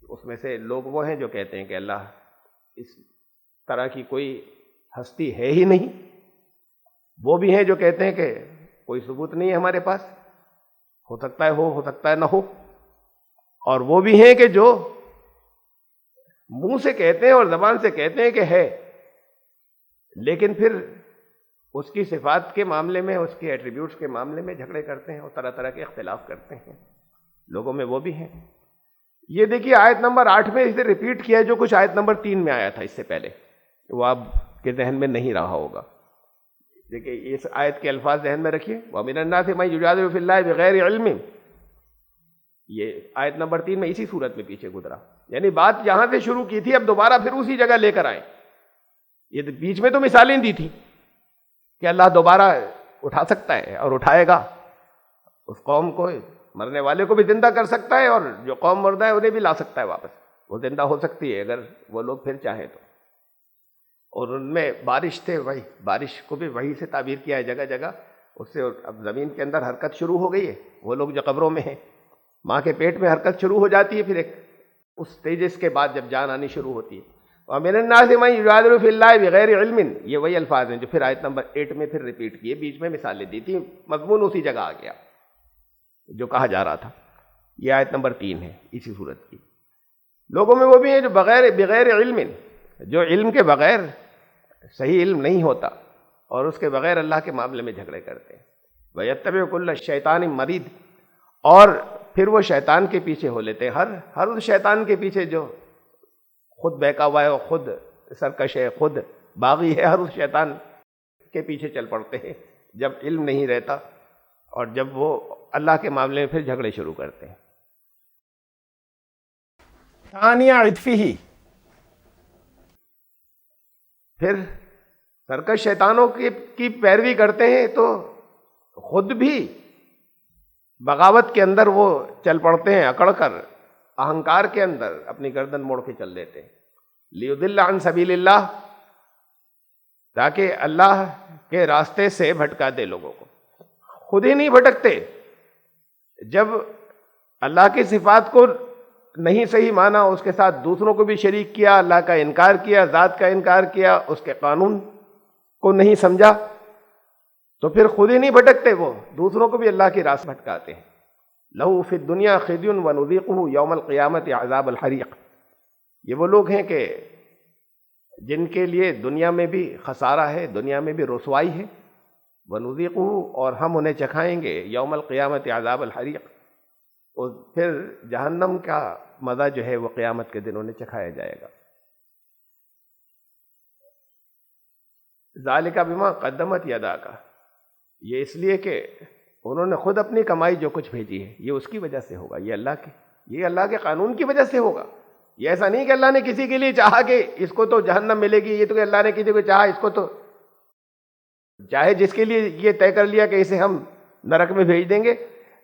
اس میں سے لوگ وہ ہیں جو کہتے ہیں کہ اللہ اس طرح کی کوئی ہستی ہے ہی نہیں. وہ بھی ہیں جو کہتے ہیں کہ کوئی ثبوت نہیں ہے ہمارے پاس، ہو سکتا ہے ہو سکتا ہے نہ ہو. اور وہ بھی ہیں کہ جو منہ سے کہتے ہیں اور زبان سے کہتے ہیں کہ ہے، لیکن پھر اس کی صفات کے معاملے میں، اس کے ایٹریبیوٹس کے معاملے میں جھگڑے کرتے ہیں اور طرح طرح کے اختلاف کرتے ہیں. لوگوں میں وہ بھی ہیں. یہ دیکھیے آیت نمبر 8 میں اسے ریپیٹ کیا ہے جو کچھ آیت نمبر 3 میں آیا تھا اس سے پہلے، وہ آپ کے ذہن میں نہیں رہا ہوگا. دیکھیے اس آیت کے الفاظ ذہن میں رکھیے. وَمِنَ النَّاسِ مَن يُجَادِلُ فِي اللَّهِ بِغَيْرِ عِلْمٍ، یہ آیت نمبر 3 میں اسی صورت میں پیچھے گزرا. یعنی بات یہاں سے شروع کی تھی، اب دوبارہ پھر اسی جگہ لے کر آئے. یہ بیچ میں تو مثالیں دی تھی کہ اللہ دوبارہ اٹھا سکتا ہے اور اٹھائے گا، اس قوم کو، مرنے والے کو بھی زندہ کر سکتا ہے، اور جو قوم مردہ ہے انہیں بھی لا سکتا ہے واپس. وہ زندہ ہو سکتی ہے اگر وہ لوگ پھر چاہیں تو. اور ان میں بارش تھے، وہی بارش کو بھی وہی سے تعبیر کیا ہے جگہ جگہ. اس سے اب زمین کے اندر حرکت شروع ہو گئی ہے. وہ لوگ جو قبروں میں ہیں، ماں کے پیٹ میں حرکت شروع ہو جاتی ہے، پھر ایک اس اسٹیجز کے بعد جب جان آنی شروع ہوتی ہے. وَمِنَ النَّاسِ مَن يُجَادِلُ فِي اللَّهِ بِغَيْرِ عِلْمٍ، یہ وہی الفاظ ہیں جو پھر آیت نمبر 8 میں پھر ریپیٹ کیے. بیچ میں مثالیں دی تھی، مضمون اسی جگہ آ گیا جو کہا جا رہا تھا. یہ آیت نمبر 3 ہے اسی صورت کی. لوگوں میں وہ بھی ہیں جو بغیر علم، جو علم کے بغیر، صحیح علم نہیں ہوتا، اور اس کے بغیر اللہ کے معاملے میں جھگڑے کرتے ہیں. وَيَتَّبِعُ كُلَّ شیطان مرید، اور پھر وہ شیطان کے پیچھے ہو لیتے ہیں، ہر اس شیطان کے پیچھے جو خود بہکا ہوا ہے، وہ خود سرکش ہے، خود باغی ہے، ہر اس شیطان کے پیچھے چل پڑتے ہیں جب علم نہیں رہتا، اور جب وہ اللہ کے معاملے میں پھر جھگڑے شروع کرتے ہیں. ثانیہ عطفہ، پھر سرکش شیطانوں کی پیروی کرتے ہیں تو خود بھی بغاوت کے اندر وہ چل پڑتے ہیں، اکڑ کر اہنکار کے اندر اپنی گردن موڑ کے چل دیتے ہیں. لیضل عن سبیل اللہ، تاکہ اللہ کے راستے سے بھٹکا دے لوگوں کو. خود ہی نہیں بھٹکتے، جب اللہ کی صفات کو نہیں صحیح مانا، اس کے ساتھ دوسروں کو بھی شریک کیا، اللہ کا انکار کیا، ذات کا انکار کیا، اس کے قانون کو نہیں سمجھا، تو پھر خود ہی نہیں بھٹکتے، وہ دوسروں کو بھی اللہ کی راہ سے بھٹکاتے ہیں. لہو فی الدنیا خزی ونذیقہ یوم القیامت عذاب الحریق. یہ وہ لوگ ہیں کہ جن کے لیے دنیا میں بھی خسارہ ہے، دنیا میں بھی رسوائی ہے. ونذیقہ، اور ہم انہیں چکھائیں گے یوم القیامت عذاب الحریق، اور پھر جہنم کا مزہ جو ہے وہ قیامت کے دن انہیں چکھایا جائے گا. ذالک بما قدمت یداک، یہ اس لیے کہ انہوں نے خود اپنی کمائی جو کچھ بھیجی ہے، یہ اس کی وجہ سے ہوگا، یہ اللہ کے قانون کی وجہ سے ہوگا. یہ ایسا نہیں کہ اللہ نے کسی کے لیے چاہا کہ اس کو تو جہنم ملے گی، یہ تو کہ اللہ نے کسی کو چاہا اس کو تو چاہے جس کے لیے یہ طے کر لیا کہ اسے ہم نرک میں بھیج دیں گے.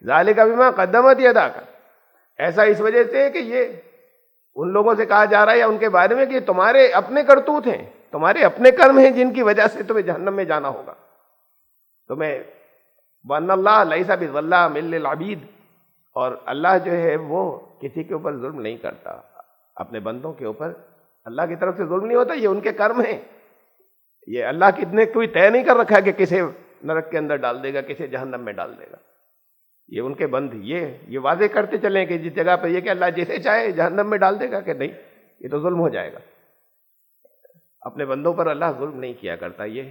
ذالک بما قدمت یداک، ایسا اس وجہ سے کہ یہ ان لوگوں سے کہا جا رہا ہے یا ان کے بارے میں کہ یہ تمہارے اپنے کرتوت ہیں، تمہارے اپنے کرم ہیں جن کی وجہ سے تمہیں جہنم میں جانا ہوگا. تمہیں وَأَنَّ اللَّهَ لَيْسَ بِظَلَّامٍ لِّلْعَبِيدِ، اور اللہ جو ہے وہ کسی کے اوپر ظلم نہیں کرتا، اپنے بندوں کے اوپر اللہ کی طرف سے ظلم نہیں ہوتا، یہ ان کے کرم ہیں. یہ اللہ کی نے کوئی طے نہیں کر رکھا کہ کسے نرک کے اندر ڈال دے گا، کسے جہنم میں ڈال دے گا. یہ ان کے بند یہ واضح کرتے چلیں کہ جس جگہ پہ یہ کہ اللہ جسے چاہے جہنم میں ڈال دے گا، کہ نہیں، یہ تو ظلم ہو جائے گا. اپنے بندوں پر اللہ ظلم نہیں کیا کرتا. یہ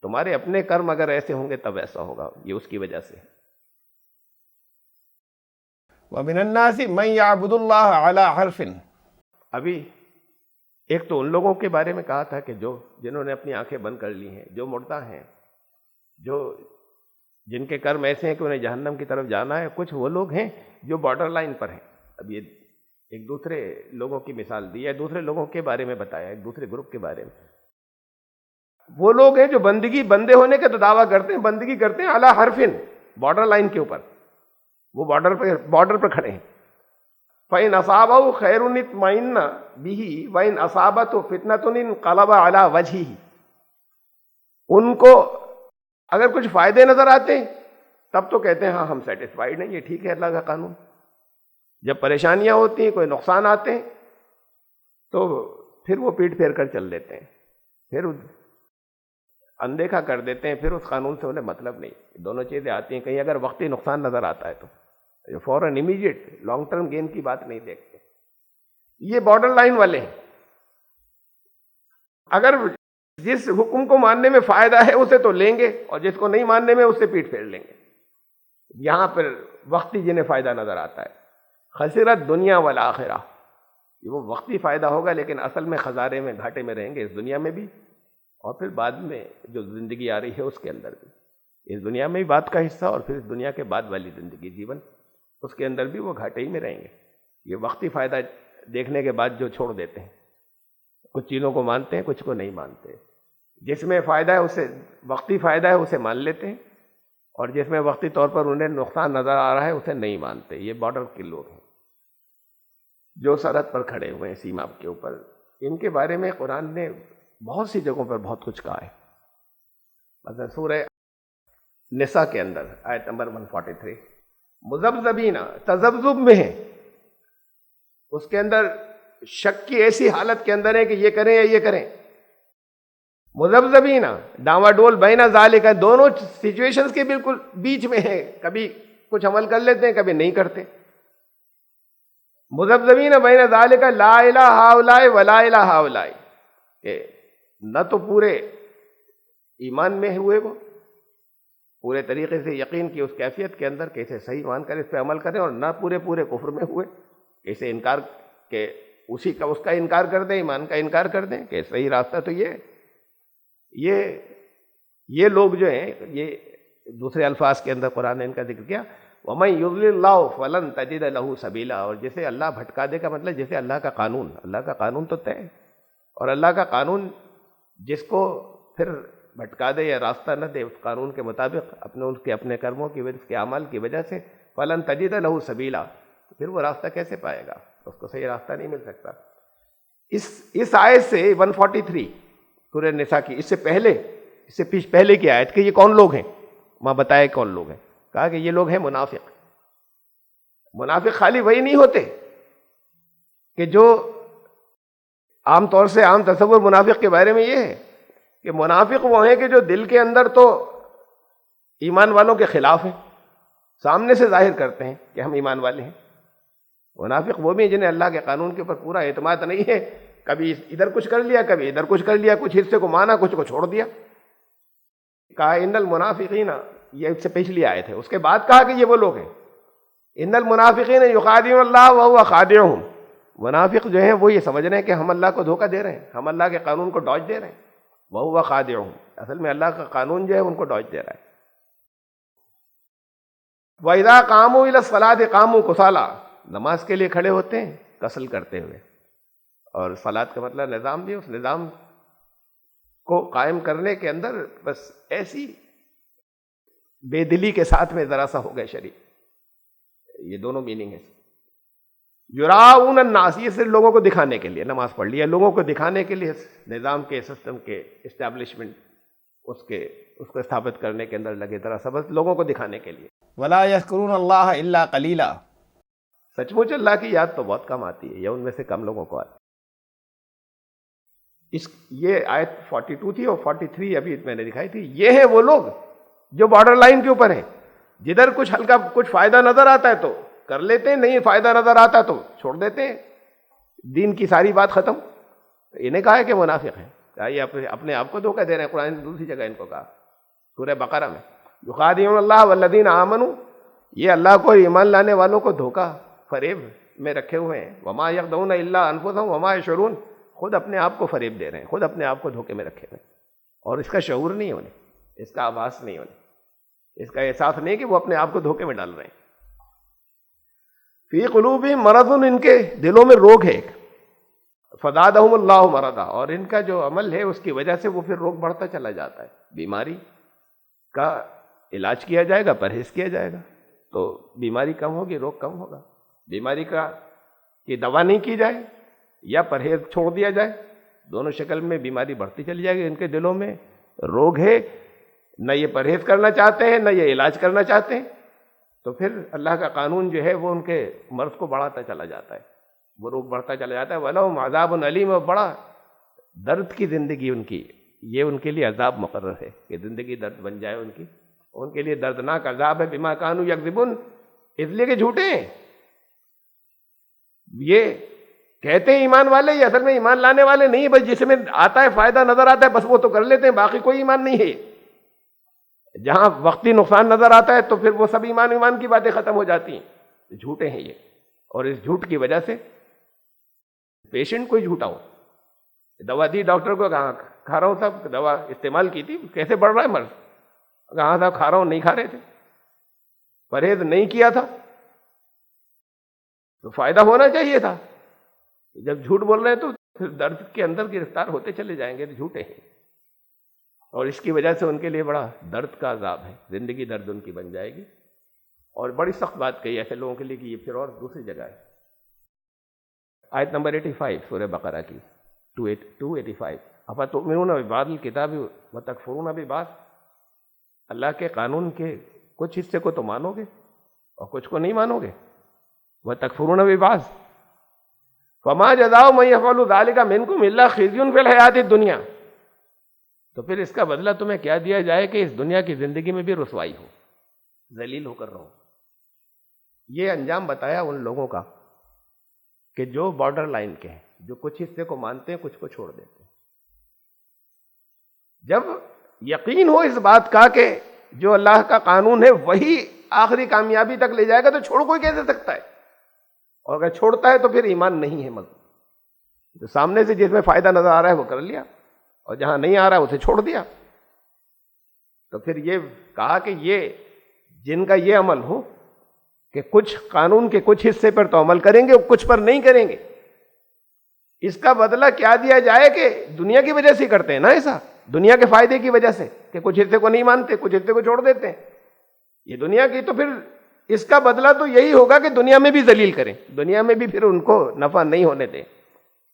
تمہارے اپنے کرم اگر ایسے ہوں گے تب ایسا ہوگا، یہ اس کی وجہ سے. وَمِنَ النَّاسِ مَن يَعْبُدُ اللَّهَ عَلَى حَرْفٍ. ابھی ایک تو ان لوگوں کے بارے میں کہا تھا کہ جنہوں نے اپنی آنکھیں بند کر لی ہیں، جو مردہ ہیں، جن کے کرم ایسے ہیں کہ انہیں جہنم کی طرف جانا ہے. کچھ وہ لوگ ہیں جو بارڈر لائن پر ہیں. اب یہ ایک دوسرے لوگوں کی مثال دی ہے، دوسرے لوگوں کے بارے میں بتایا، ایک دوسرے گروپ کے بارے میں. وہ لوگ ہیں جو بندے ہونے کا تو دعویٰ کرتے ہیں، بندگی کرتے ہیں علی حرفن، بارڈر لائن کے اوپر، وہ بارڈر پر کھڑے ہیں. فَإِنْ أَصَابَهُ خَيْرٌ اطْمَئَنَّ بِهِ وَإِنْ أَصَابَتْهُ فِتْنَةٌ انقلب عَلَى وَجْهِهِ. ان کو اگر کچھ فائدے نظر آتے ہیں تب تو کہتے ہیں ہاں ہم سیٹسفائیڈ ہیں، یہ ٹھیک ہے اللہ کا قانون. جب پریشانیاں ہوتی ہیں، کوئی نقصان آتے ہیں تو پھر وہ پیٹ پھیر کر چل دیتے ہیں، پھر اندیکھا کر دیتے ہیں، پھر اس قانون سے انہیں مطلب نہیں. دونوں چیزیں آتی ہیں. کہیں اگر وقتی نقصان نظر آتا ہے تو فوراً امیڈیٹ لانگ ٹرم گین کی بات نہیں دیکھتے. یہ بارڈر لائن والے ہیں. اگر جس حکم کو ماننے میں فائدہ ہے اسے تو لیں گے، اور جس کو نہیں ماننے میں اس سے پیٹ پھیر لیں گے. یہاں پر وقتی جنہیں فائدہ نظر آتا ہے. خسرت دنیا والآخرہ، یہ وہ وقتی فائدہ ہوگا لیکن اصل میں خسارے میں، گھاٹے میں رہیں گے، اس دنیا میں بھی اور پھر بعد میں جو زندگی آ رہی ہے اس کے اندر بھی. اس دنیا میں بھی بات کا حصہ اور پھر اس دنیا کے بعد والی زندگی، جیون، اس کے اندر بھی وہ گھاٹے ہی میں رہیں گے. یہ وقتی فائدہ دیکھنے کے بعد جو چھوڑ دیتے ہیں، کچھ چیزوں کو مانتے ہیں، کچھ کو نہیں مانتے. جس میں فائدہ ہے اسے، وقتی فائدہ ہے اسے مان لیتے ہیں، اور جس میں وقتی طور پر انہیں نقصان نظر آ رہا ہے اسے نہیں مانتے. یہ بارڈر کے لوگ ہیں جو سرحد پر کھڑے ہوئے ہیں، سیما کے اوپر. ان کے بارے میں قرآن نے بہت سی جگہوں پر بہت کچھ کہا ہے. مثلا سورہ نساء کے اندر آیت نمبر 143، مذبذبین، تذبذب میں ہیں، اس کے اندر شک کی ایسی حالت کے اندر ہے کہ یہ کریں یا یہ کریں. مذبذبین، ڈاواں ڈول، بین ذالک، دونوں سچویشنز کے بالکل بیچ میں ہیں. کبھی کچھ عمل کر لیتے ہیں، کبھی نہیں کرتے. مذبذبین بین ذالک، لا الہ ہؤلاء ولا الہ ہؤلاء، کہ نہ تو پورے ایمان میں ہوئے وہ پورے طریقے سے یقین کی اس کیفیت کے اندر کیسے صحیح مان کر اس پہ عمل کریں، اور نہ پورے کفر میں ہوئے کیسے انکار کہ اس کا انکار کر دیں، ایمان کا انکار کر دیں کہ صحیح راستہ تو یہ لوگ جو ہیں، یہ دوسرے الفاظ کے اندر قرآن نے ان کا ذکر کیا، وَمَن يُضْلِلِ اللَّهُ فَلَن تَجِدَ لَهُ سَبِيلًا، اور جسے اللہ بھٹکا دے کا مطلب جیسے اللہ کا قانون تو طے ہے، اور اللہ کا قانون جس کو پھر بھٹکا دے یا راستہ نہ دے اس قانون کے مطابق اپنے کرموں کی وجہ کے اعمال کی وجہ سے، فَلَن تَجِدَ لَهُ سَبِيلًا، تو پھر وہ راستہ کیسے پائے گا، اس کو صحیح راستہ نہیں مل سکتا۔ اس آیت سے 143 سورہ نساء کی، اس سے پہلے کی آیت کہ یہ کون لوگ ہیں، ماں بتائے کون لوگ ہیں، کہا کہ یہ لوگ ہیں منافق خالی وہی نہیں ہوتے کہ جو عام طور سے عام تصور منافق کے بارے میں یہ ہے کہ منافق وہ ہیں کہ جو دل کے اندر تو ایمان والوں کے خلاف ہیں، سامنے سے ظاہر کرتے ہیں کہ ہم ایمان والے ہیں۔ منافق وہ بھی ہیں جنہیں اللہ کے قانون کے اوپر پورا اعتماد نہیں ہے، کبھی ادھر کچھ کر لیا، کبھی ادھر کچھ کر لیا، کچھ حصے کو مانا، کچھ کو چھوڑ دیا۔ کہا ان المنافقین، یہ اس سے پچھلی آیت ہے، اس کے بعد کہا کہ یہ وہ لوگ ہیں، ان المنافقین یخادعون اللہ وہو خادعهم، منافق جو ہیں وہ یہ سمجھ رہے ہیں کہ ہم اللہ کو دھوکہ دے رہے ہیں، ہم اللہ کے قانون کو ڈاج دے رہے ہیں، وہو خادعهم، اصل میں اللہ کا قانون جو ہے ان کو ڈاج دے رہا ہے۔ وَإِذَا قَامُوا إِلَى الصَّلَاةِ قَامُوا كُسَالَىٰ، نماز کے لیے کھڑے ہوتے ہیں کسل کرتے ہوئے، اور صلاۃ کا مطلب نظام بھی، اس نظام کو قائم کرنے کے اندر بس ایسی بے دلی کے ساتھ میں ذرا سا ہو گئے شریک، یہ دونوں میننگ ہے۔ یراؤن الناس، یہ صرف لوگوں کو دکھانے کے لیے نماز پڑھ لیا، لوگوں کو دکھانے کے لیے نظام کے سسٹم کے اسٹیبلشمنٹ اس کو استھاپت کرنے کے اندر لگے، ذرا سا بس لوگوں کو دکھانے کے لیے۔ ولا یذکرون اللہ الا قلیلا، سچ مچ اللہ کی یاد تو بہت کم آتی ہے، یا ان میں سے کم لوگوں کو آتی ہے۔ یہ آیت 42 تھی اور 43 ابھی میں نے دکھائی تھی، یہ ہیں وہ لوگ جو بارڈر لائن کے اوپر ہیں، جدھر کچھ ہلکا کچھ فائدہ نظر آتا ہے تو کر لیتے ہیں، نہیں فائدہ نظر آتا تو چھوڑ دیتے ہیں، دین کی ساری بات ختم۔ انہیں کہا ہے کہ منافق ہیں، یہ اپنے آپ کو دھوکہ دے رہے ہیں۔ قرآن نے دوسری جگہ ان کو کہا سورہ بقرہ میں، یخادعون اللہ والذین آمنوا، یہ اللہ کو ایمان لانے والوں کو دھوکہ فریب میں رکھے ہوئے ہیں، وما یخدعون الا انفسهم وما یشعرون، خود اپنے آپ کو فریب دے رہے ہیں، خود اپنے آپ کو دھوکے میں رکھے ہوئے ہیں، اور اس کا شعور نہیں ہونے، اس کا آبھاس نہیں ہونے، اس کا احساس نہیں کہ وہ اپنے آپ کو دھوکے میں ڈال رہے ہیں۔ فی قلوبہم مرض، ان کے دلوں میں روگ ہے، فزادہم اللہ مرضا، اور ان کا جو عمل ہے اس کی وجہ سے وہ پھر روگ بڑھتا چلا جاتا ہے۔ بیماری کا علاج کیا جائے گا، پرہیز کیا جائے گا تو بیماری کم ہوگی، روگ کم ہوگا۔ بیماری کی دوا نہیں کی جائے یا پرہیز چھوڑ دیا جائے، دونوں شکل میں بیماری بڑھتی چلی جائے گی۔ ان کے دلوں میں روگ ہے، نہ یہ پرہیز کرنا چاہتے ہیں نہ یہ علاج کرنا چاہتے ہیں، تو پھر اللہ کا قانون جو ہے وہ ان کے مرض کو بڑھاتا چلا جاتا ہے، وہ روگ بڑھتا چلا جاتا ہے۔ وَلَهُمْ عَذَابٌ عَلِيمٌ، اور بڑا درد کی زندگی ان کی، یہ ان کے لیے عذاب مقرر ہے کہ زندگی درد بن جائے ان کے لیے دردناک عذاب ہے۔ بما كانوا يكذبون، اس لیے کہ جھوٹے ہیں، یہ کہتے ہیں ایمان والے، یہ اصل میں ایمان لانے والے نہیں، بس جس میں آتا ہے فائدہ نظر آتا ہے بس وہ تو کر لیتے ہیں، باقی کوئی ایمان نہیں ہے۔ جہاں وقتی نقصان نظر آتا ہے تو پھر وہ سب ایمان کی باتیں ختم ہو جاتی ہیں، جھوٹے ہیں یہ۔ اور اس جھوٹ کی وجہ سے پیشنٹ کوئی جھوٹا ہو، دوا دی ڈاکٹر کو، کہاں کھا رہا ہوں صاحب، دوا استعمال کی تھی، کیسے بڑھ رہا ہے مرض، کہاں صاحب کھا رہا ہوں، نہیں کھا رہے تھے، پرہیز نہیں کیا تھا تو فائدہ ہونا چاہیے تھا۔ جب جھوٹ بول رہے ہیں تو پھر درد کے اندر گرفتار ہوتے چلے جائیں گے، تو جھوٹے ہیں، اور اس کی وجہ سے ان کے لیے بڑا درد کا عذاب ہے، زندگی درد ان کی بن جائے گی۔ اور بڑی سخت بات کہی ایسے لوگوں کے لیے کہ یہ پھر اور دوسری جگہ ہے۔ آیت نمبر 85 سورہ بقرہ کی 285، افتؤمنون ببعض الکتاب وتکفرون ببعض، اللہ کے قانون کے کچھ حصے کو تو مانو گے اور کچھ کو نہیں مانو گے۔ وتکفرون ببعض فما جزاء من يفعل ذلك منكم الا خزي في الحیاۃ الدنیا، تو پھر اس کا بدلہ تمہیں کیا دیا جائے کہ اس دنیا کی زندگی میں بھی رسوائی ہو، ذلیل ہو کر رہو۔ یہ انجام بتایا ان لوگوں کا کہ جو بارڈر لائن کے ہیں، جو کچھ حصے کو مانتے ہیں کچھ کو چھوڑ دیتے ہیں۔ جب یقین ہو اس بات کا کہ جو اللہ کا قانون ہے وہی آخری کامیابی تک لے جائے گا، تو چھوڑ کوئی کیسے سکتا ہے؟ اور اگر چھوڑتا ہے تو پھر ایمان نہیں ہے مضبوط۔ جو سامنے سے جس میں فائدہ نظر آ رہا ہے وہ کر لیا، اور جہاں نہیں آ رہا ہے اسے چھوڑ دیا۔ تو پھر یہ کہا کہ یہ جن کا یہ عمل ہو کہ کچھ قانون کے کچھ حصے پر تو عمل کریں گے، کچھ پر نہیں کریں گے، اس کا بدلہ کیا دیا جائے کہ دنیا کی وجہ سے کرتے ہیں نا ایسا، دنیا کے فائدے کی وجہ سے، کہ کچھ حصے کو نہیں مانتے، کچھ حصے کو چھوڑ دیتے ہیں، یہ دنیا کی، تو پھر اس کا بدلہ تو یہی ہوگا کہ دنیا میں بھی ذلیل کریں، دنیا میں بھی پھر ان کو نفع نہیں ہونے دیں۔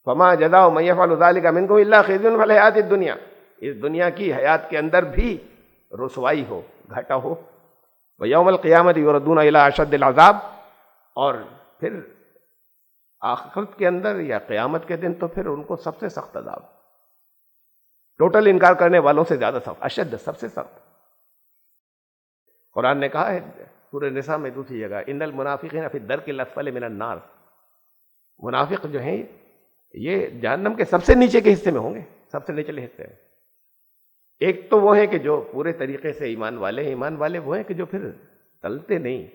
فما جزاء من يفعل ذلك منكم الا خزي في الحیاۃ الدنیا، اس دنیا کی حیات کے اندر بھی رسوائی ہو، گھاٹا ہو۔ ویوم القیامت یردون الی اشد العذاب، اور پھر آخرت کے اندر یا قیامت کے دن تو پھر ان کو سب سے سخت عذاب، ٹوٹل انکار کرنے والوں سے زیادہ سخت، اشد، سب سے سخت۔ قرآن نے کہا ہے سورہ نساء میں دوسری جگہ، ان المنافقین فی الدرک الاسفل من النار، منافق جو ہیں یہ جہنم کے سب سے نیچے کے حصے میں ہوں گے، سب سے نچلے حصے میں۔ ایک تو وہ ہیں کہ جو پورے طریقے سے ایمان والے ہیں، ایمان والے وہ ہیں کہ جو پھر ٹلتے نہیں،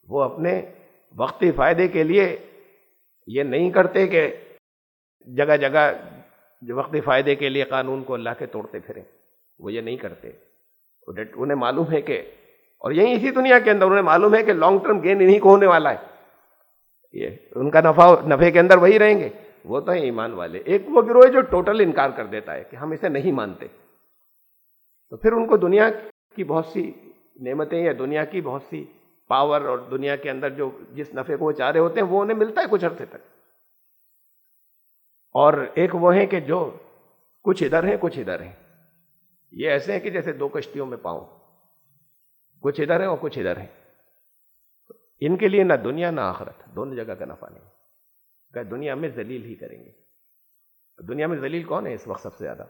وہ اپنے وقتی فائدے کے لیے یہ نہیں کرتے کہ جگہ جگہ جو وقتی فائدے کے لیے قانون کو اللہ کے توڑتے پھریں، وہ یہ نہیں کرتے۔ انہیں معلوم ہے کہ، اور یہی اسی دنیا کے اندر انہیں معلوم ہے کہ لانگ ٹرم گین انہی کو ہونے والا ہے، یہ ان کا نفع کے اندر وہی رہیں گے، وہ تو ہیں ایمان والے۔ ایک وہ گروہ ہے جو ٹوٹل انکار کر دیتا ہے کہ ہم اسے نہیں مانتے، تو پھر ان کو دنیا کی بہت سی نعمتیں یا دنیا کی بہت سی پاور اور دنیا کے اندر جو جس نفع کو وہ چاہ رہے ہوتے ہیں وہ انہیں ملتا ہے کچھ عرصے تک۔ اور ایک وہ ہیں کہ جو کچھ ادھر ہیں کچھ ادھر ہیں، یہ ایسے ہیں کہ جیسے دو کشتیوں میں پاؤں، کچھ ادھر ہیں اور کچھ ادھر ہیں۔ ان کے لیے نہ دنیا نہ آخرت، دونوں جگہ کا نفع نہیں، کہ دنیا میں ذلیل ہی کریں گے۔ دنیا میں ذلیل کون ہے اس وقت سب سے زیادہ؟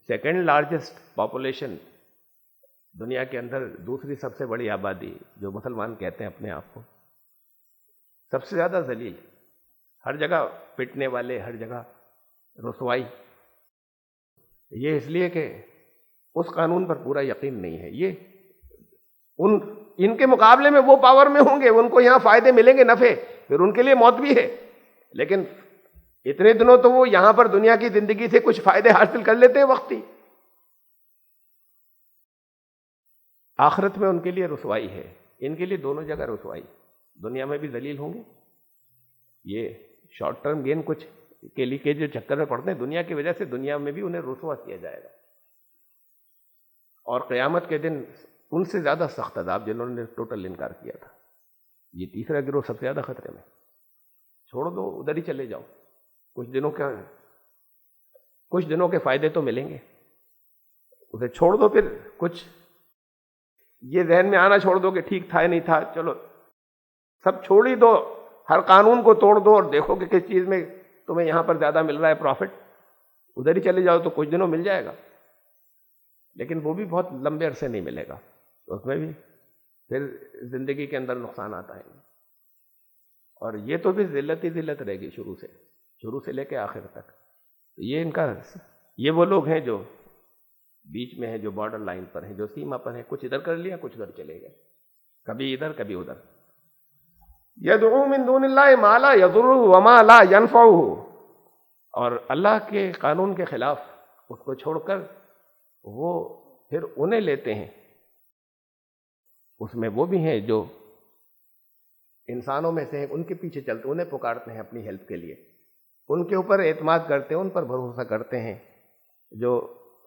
سیکنڈ لارجسٹ پاپولیشن دنیا کے اندر، دوسری سب سے بڑی آبادی جو مسلمان کہتے ہیں اپنے آپ کو، سب سے زیادہ ذلیل، ہر جگہ پٹنے والے، ہر جگہ رسوائی۔ یہ اس لیے کہ اس قانون پر پورا یقین نہیں ہے۔ یہ ان کے مقابلے میں وہ پاور میں ہوں گے، ان کو یہاں فائدے ملیں گے، نفع، پھر ان کے لیے موت بھی ہے، لیکن اتنے دنوں تو وہ یہاں پر دنیا کی زندگی سے کچھ فائدے حاصل کر لیتے ہیں وقتی۔ آخرت میں ان کے لیے رسوائی ہے، ان کے لیے دونوں جگہ رسوائی، دنیا میں بھی ذلیل ہوں گے، یہ شارٹ ٹرم گین کچھ کے لیے کے جو چکر میں پڑتے ہیں دنیا کی وجہ سے، دنیا میں بھی انہیں رسوا کیا جائے گا، اور قیامت کے دن ان سے زیادہ سخت عذاب جنہوں نے ٹوٹل انکار کیا تھا۔ یہ تیسرا گروہ سب سے زیادہ خطرے میں، چھوڑ دو، ادھر ہی چلے جاؤ، کچھ دنوں کے فائدے تو ملیں گے، اسے چھوڑ دو، پھر کچھ یہ ذہن میں آنا چھوڑ دو کہ ٹھیک تھا یا نہیں تھا، چلو سب چھوڑ ہی دو، ہر قانون کو توڑ دو اور دیکھو کہ کس چیز میں تمہیں یہاں پر زیادہ مل رہا ہے پروفٹ، ادھر ہی چلے جاؤ تو کچھ دنوں مل جائے گا، لیکن وہ بھی بہت لمبے عرصے نہیں ملے گا، اس میں بھی پھر زندگی کے اندر نقصانات آئیں گے، اور یہ تو بھی ذلت ہی ذلت رہے گی شروع سے لے کے آخر تک۔ یہ وہ لوگ ہیں جو بیچ میں ہیں، جو بارڈر لائن پر ہیں، جو سیما پر ہیں، کچھ ادھر کر لیا کچھ ادھر چلے گئے، کبھی ادھر کبھی ادھر۔ یدعو من دون اللہ ما لا یضرہ وما لا ینفعہ، اور اللہ کے قانون کے خلاف اس کو چھوڑ کر وہ پھر انہیں لیتے ہیں، اس میں وہ بھی ہیں جو انسانوں میں سے ہیں، ان کے پیچھے چلتے، انہیں پکارتے ہیں اپنی ہیلپ کے لیے، ان کے اوپر اعتماد کرتے ہیں، ان پر بھروسہ کرتے ہیں، جو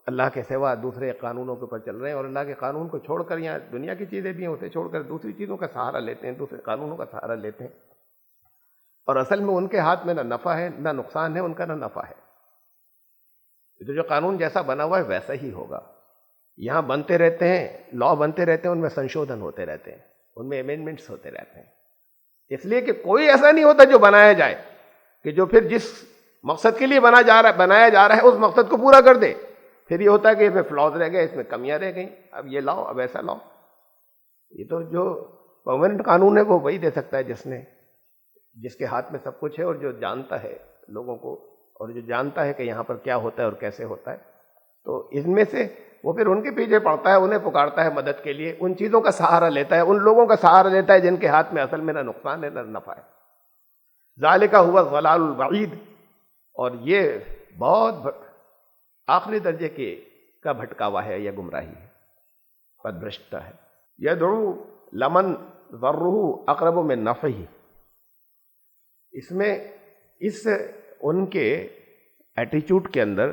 اللہ کے سوا دوسرے قانونوں کے اوپر چل رہے ہیں، اور اللہ کے قانون کو چھوڑ کر یہاں دنیا کی چیزیں بھی ہیں اسے چھوڑ کر دوسری چیزوں کا سہارا لیتے ہیں، دوسرے قانونوں کا سہارا لیتے ہیں، اور اصل میں ان کے ہاتھ میں نہ نفع ہے نہ نقصان ہے، ان کا نہ نفع ہے۔ تو جو قانون جیسا بنا ہوا ہے ویسا ہی ہوگا، یہاں بنتے رہتے ہیں، لا بنتے رہتے ہیں، ان میں سنشودھن ہوتے رہتے ہیں، ان میں امینڈمنٹس ہوتے رہتے ہیں، اس لیے کہ کوئی ایسا نہیں ہوتا جو بنایا جائے کہ جو پھر جس مقصد کے لیے بنایا جا رہا ہے اس مقصد کو پورا کر دے، پھر یہ ہوتا ہے کہ اس میں فلاز رہ گئے، اس میں کمیاں رہ گئیں، اب یہ لاؤ، اب ایسا لاؤ۔ یہ تو جو پرماننٹ قانون ہے وہ وہی دے سکتا ہے جس کے ہاتھ میں سب کچھ ہے، اور جو جانتا ہے لوگوں کو، اور جو جانتا ہے کہ یہاں پر کیا ہوتا ہے اور کیسے ہوتا ہے، تو ان میں سے وہ پھر ان کے پیچھے پڑتا ہے، انہیں پکارتا ہے مدد کے لیے، ان چیزوں کا سہارا لیتا ہے، ان لوگوں کا سہارا لیتا ہے جن کے ہاتھ میں اصل میں نہ نقصان ہے نہ نفع ہے۔ ذالک هو الضلال البعید، اور یہ بہت آخری درجے کا بھٹکاوا ہے، یہ گمراہی ہے، پدبھرشتا ہے۔ یدعو لمن ضرہ اقرب من نفعہ، اس میں ان کے ایٹیچیوڈ کے اندر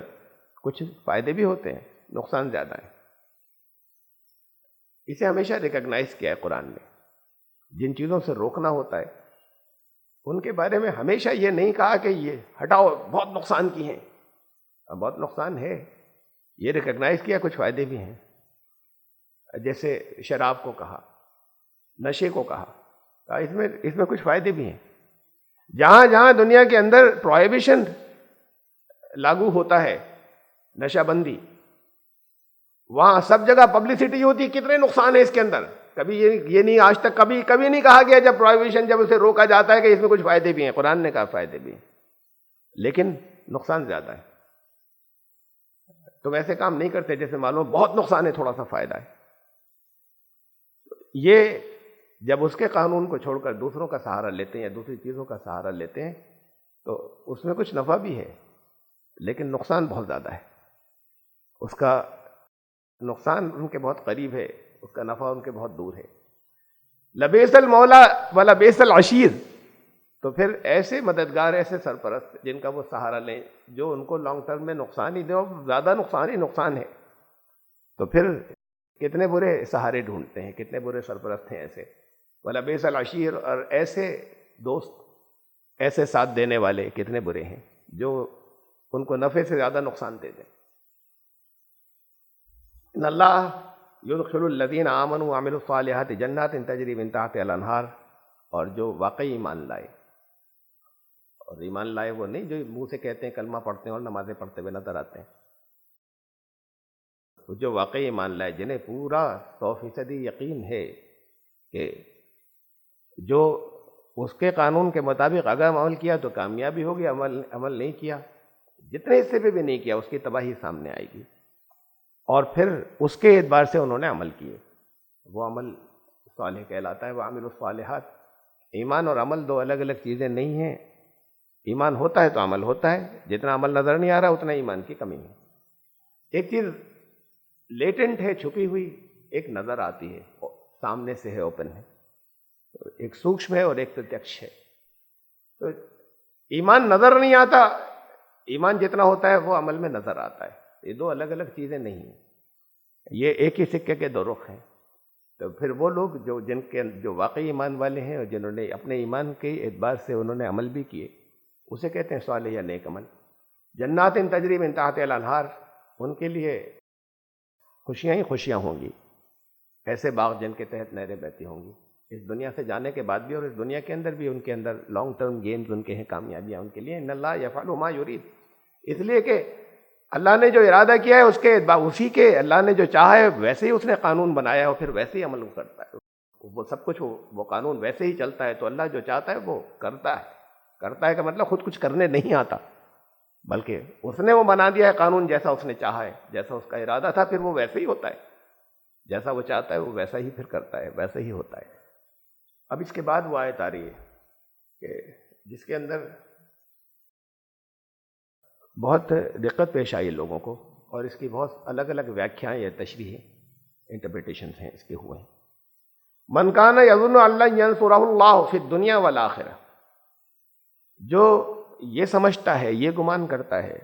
کچھ فائدے بھی ہوتے ہیں، نقصان زیادہ ہے۔ اسے ہمیشہ ریکگنائز کیا ہے قرآن نے۔ جن چیزوں سے روکنا ہوتا ہے ان کے بارے میں ہمیشہ یہ نہیں کہا کہ یہ ہٹاؤ، بہت نقصان کی ہیں، بہت نقصان ہے، یہ ریکگنائز کیا کچھ فائدے بھی ہیں۔ جیسے شراب کو کہا، نشے کو کہا اس میں کچھ فائدے بھی ہیں۔ جہاں جہاں دنیا کے اندر پروہیبیشن لاگو ہوتا ہے، نشہ بندی، وہاں سب جگہ پبلسٹی ہوتی ہے، کتنے نقصان ہیں اس کے اندر۔ کبھی یہ نہیں، آج تک کبھی نہیں کہا گیا جب پروہیبیشن، جب اسے روکا جاتا ہے کہ اس میں کچھ فائدے بھی ہیں۔ قرآن نے کہا فائدے بھی ہیں، لیکن نقصان زیادہ ہے۔ تو ویسے کام نہیں کرتے جیسے معلوم بہت نقصان ہے، تھوڑا سا فائدہ ہے۔ یہ جب اس کے قانون کو چھوڑ کر دوسروں کا سہارا لیتے ہیں یا دوسری چیزوں کا سہارا لیتے ہیں تو اس میں کچھ نفع بھی ہے، لیکن نقصان بہت زیادہ ہے۔ اس کا نقصان ان کے بہت قریب ہے، اس کا نفع ان کے بہت دور ہے۔ لبیس المولا ولبیس العشیر، تو پھر ایسے مددگار، ایسے سرپرست جن کا وہ سہارا لیں جو ان کو لانگ ٹرم میں نقصان ہی دے، اور زیادہ نقصان ہی نقصان ہے، تو پھر کتنے برے سہارے ڈھونڈتے ہیں، کتنے برے سرپرست ہیں ایسے۔ ولبیس العشیر، اور ایسے دوست، ایسے ساتھ دینے والے کتنے برے ہیں جو ان کو نفع سے زیادہ نقصان دے دیں۔ ان اللہ یدخل الذین آمنوا وعملوا الصالحات جنات تجری من تحتها الانہار، اور جو واقعی ایمان لائے، اور ایمان لائے وہ نہیں جو منہ سے کہتے ہیں کلمہ پڑھتے ہیں اور نمازیں پڑھتے ہوئے نظر آتے ہیں، وہ جو واقعی ایمان لائے، جنہیں پورا 100% یقین ہے کہ جو اس کے قانون کے مطابق اگر عمل کیا تو کامیابی ہوگی، عمل نہیں کیا، جتنے حصے پہ بھی نہیں کیا، اس کی تباہی سامنے آئے گی۔ اور پھر اس کے اعتبار سے انہوں نے عمل کیے، وہ عمل صالح کہلاتا ہے۔ وعمل الصالحات، ایمان اور عمل دو الگ الگ چیزیں نہیں ہیں۔ ایمان ہوتا ہے تو عمل ہوتا ہے، جتنا عمل نظر نہیں آ رہا اتنا ایمان کی کمی ہے۔ ایک چیز لیٹنٹ ہے، چھپی ہوئی، ایک نظر آتی ہے، سامنے سے ہے، اوپن ہے، ایک سوکشم ہے اور ایک پرتیکش ہے۔ تو ایمان نظر نہیں آتا، ایمان جتنا ہوتا ہے وہ عمل میں نظر آتا ہے۔ یہ دو الگ الگ چیزیں نہیں ہیں، یہ ایک ہی سکے کے دو رخ ہیں۔ تو پھر وہ لوگ جو واقعی ایمان والے ہیں اور جنہوں نے اپنے ایمان کے اعتبار سے انہوں نے عمل بھی کیے، اسے کہتے ہیں صالح یا نیک عمل۔ جنات تجری من تحتها الانہار، ان کے لیے خوشیاں ہی خوشیاں ہوں گی، ایسے باغ جن کے تحت نہریں بہتی ہوں گی، اس دنیا سے جانے کے بعد بھی اور اس دنیا کے اندر بھی ان کے اندر لانگ ٹرم گینز ان کے ہیں، کامیابیاں ان کے لیے۔ ان اللہ یفعل ما یرید، اس لیے کہ اللہ نے جو ارادہ کیا ہے اس کے اسی کے، اللہ نے جو چاہا ہے ویسے ہی اس نے قانون بنایا ہے، اور پھر ویسے ہی عمل کرتا ہے، وہ سب کچھ وہ قانون ویسے ہی چلتا ہے۔ تو اللہ جو چاہتا ہے وہ کرتا ہے۔ کرتا ہے کا مطلب خود کچھ کرنے نہیں آتا، بلکہ اس نے وہ بنا دیا ہے قانون جیسا اس نے چاہا ہے، جیسا اس کا ارادہ تھا، پھر وہ ویسے ہی ہوتا ہے، جیسا وہ چاہتا ہے وہ ویسا ہی پھر کرتا ہے، ویسا ہی ہوتا ہے۔ اب اس کے بعد وہ آیت آ رہی ہے کہ جس کے اندر بہت دقت پیش آئی لوگوں کو، اور اس کی بہت الگ الگ ویاکھیائیں یا تشریح انٹرپریٹیشنز ہیں اس کے ہوئے ہیں۔ من کان یظن ان لن ینصرہ اللہ فی الدنیا والآخرہ، جو یہ سمجھتا ہے، یہ گمان کرتا ہے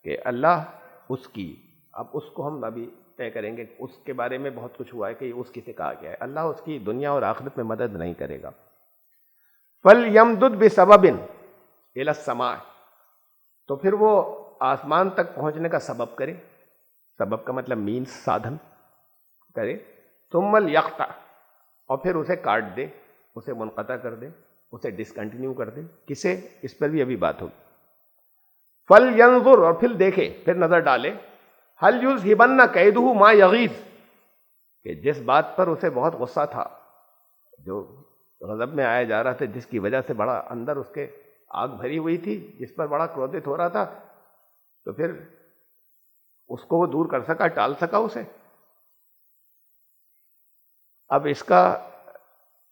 کہ اللہ اس کی، اب اس کو ہم ابھی طے کریں گے، اس کے بارے میں بہت کچھ ہوا ہے کہ اس کی سے کہا گیا ہے، اللہ اس کی دنیا اور آخرت میں مدد نہیں کرے گا۔ فَلْيَمْدُدْ بِسَبَبٍ إِلَى السَّمَاءِ، تو پھر وہ آسمان تک پہنچنے کا سبب کرے، سبب کا مطلب مینس، سادھن کرے، ثُمَّ لْيَقْطَعْ، اور پھر اسے کاٹ دے، اسے منقطع کر دے، اسے ڈسکنٹینیو کر دے۔ کسے؟ اس پر بھی ابھی بات ہوگی۔ فَلْيَنظُرْ، اور پھر دیکھے، پھر نظر ڈالے، هَلْ يُذْهِبَنَّ كَيْدُهُ مَا يَغِيظُ، کہ جس بات پر اسے بہت غصہ تھا، جو غضب میں آیا جا رہا تھا، جس کی وجہ سے بڑا اندر اس کے آگ بھری ہوئی تھی، جس پر بڑا کرودت ہو رہا تھا، تو پھر اس کو وہ دور کر سکا، ٹال سکا اسے؟ اب اس کا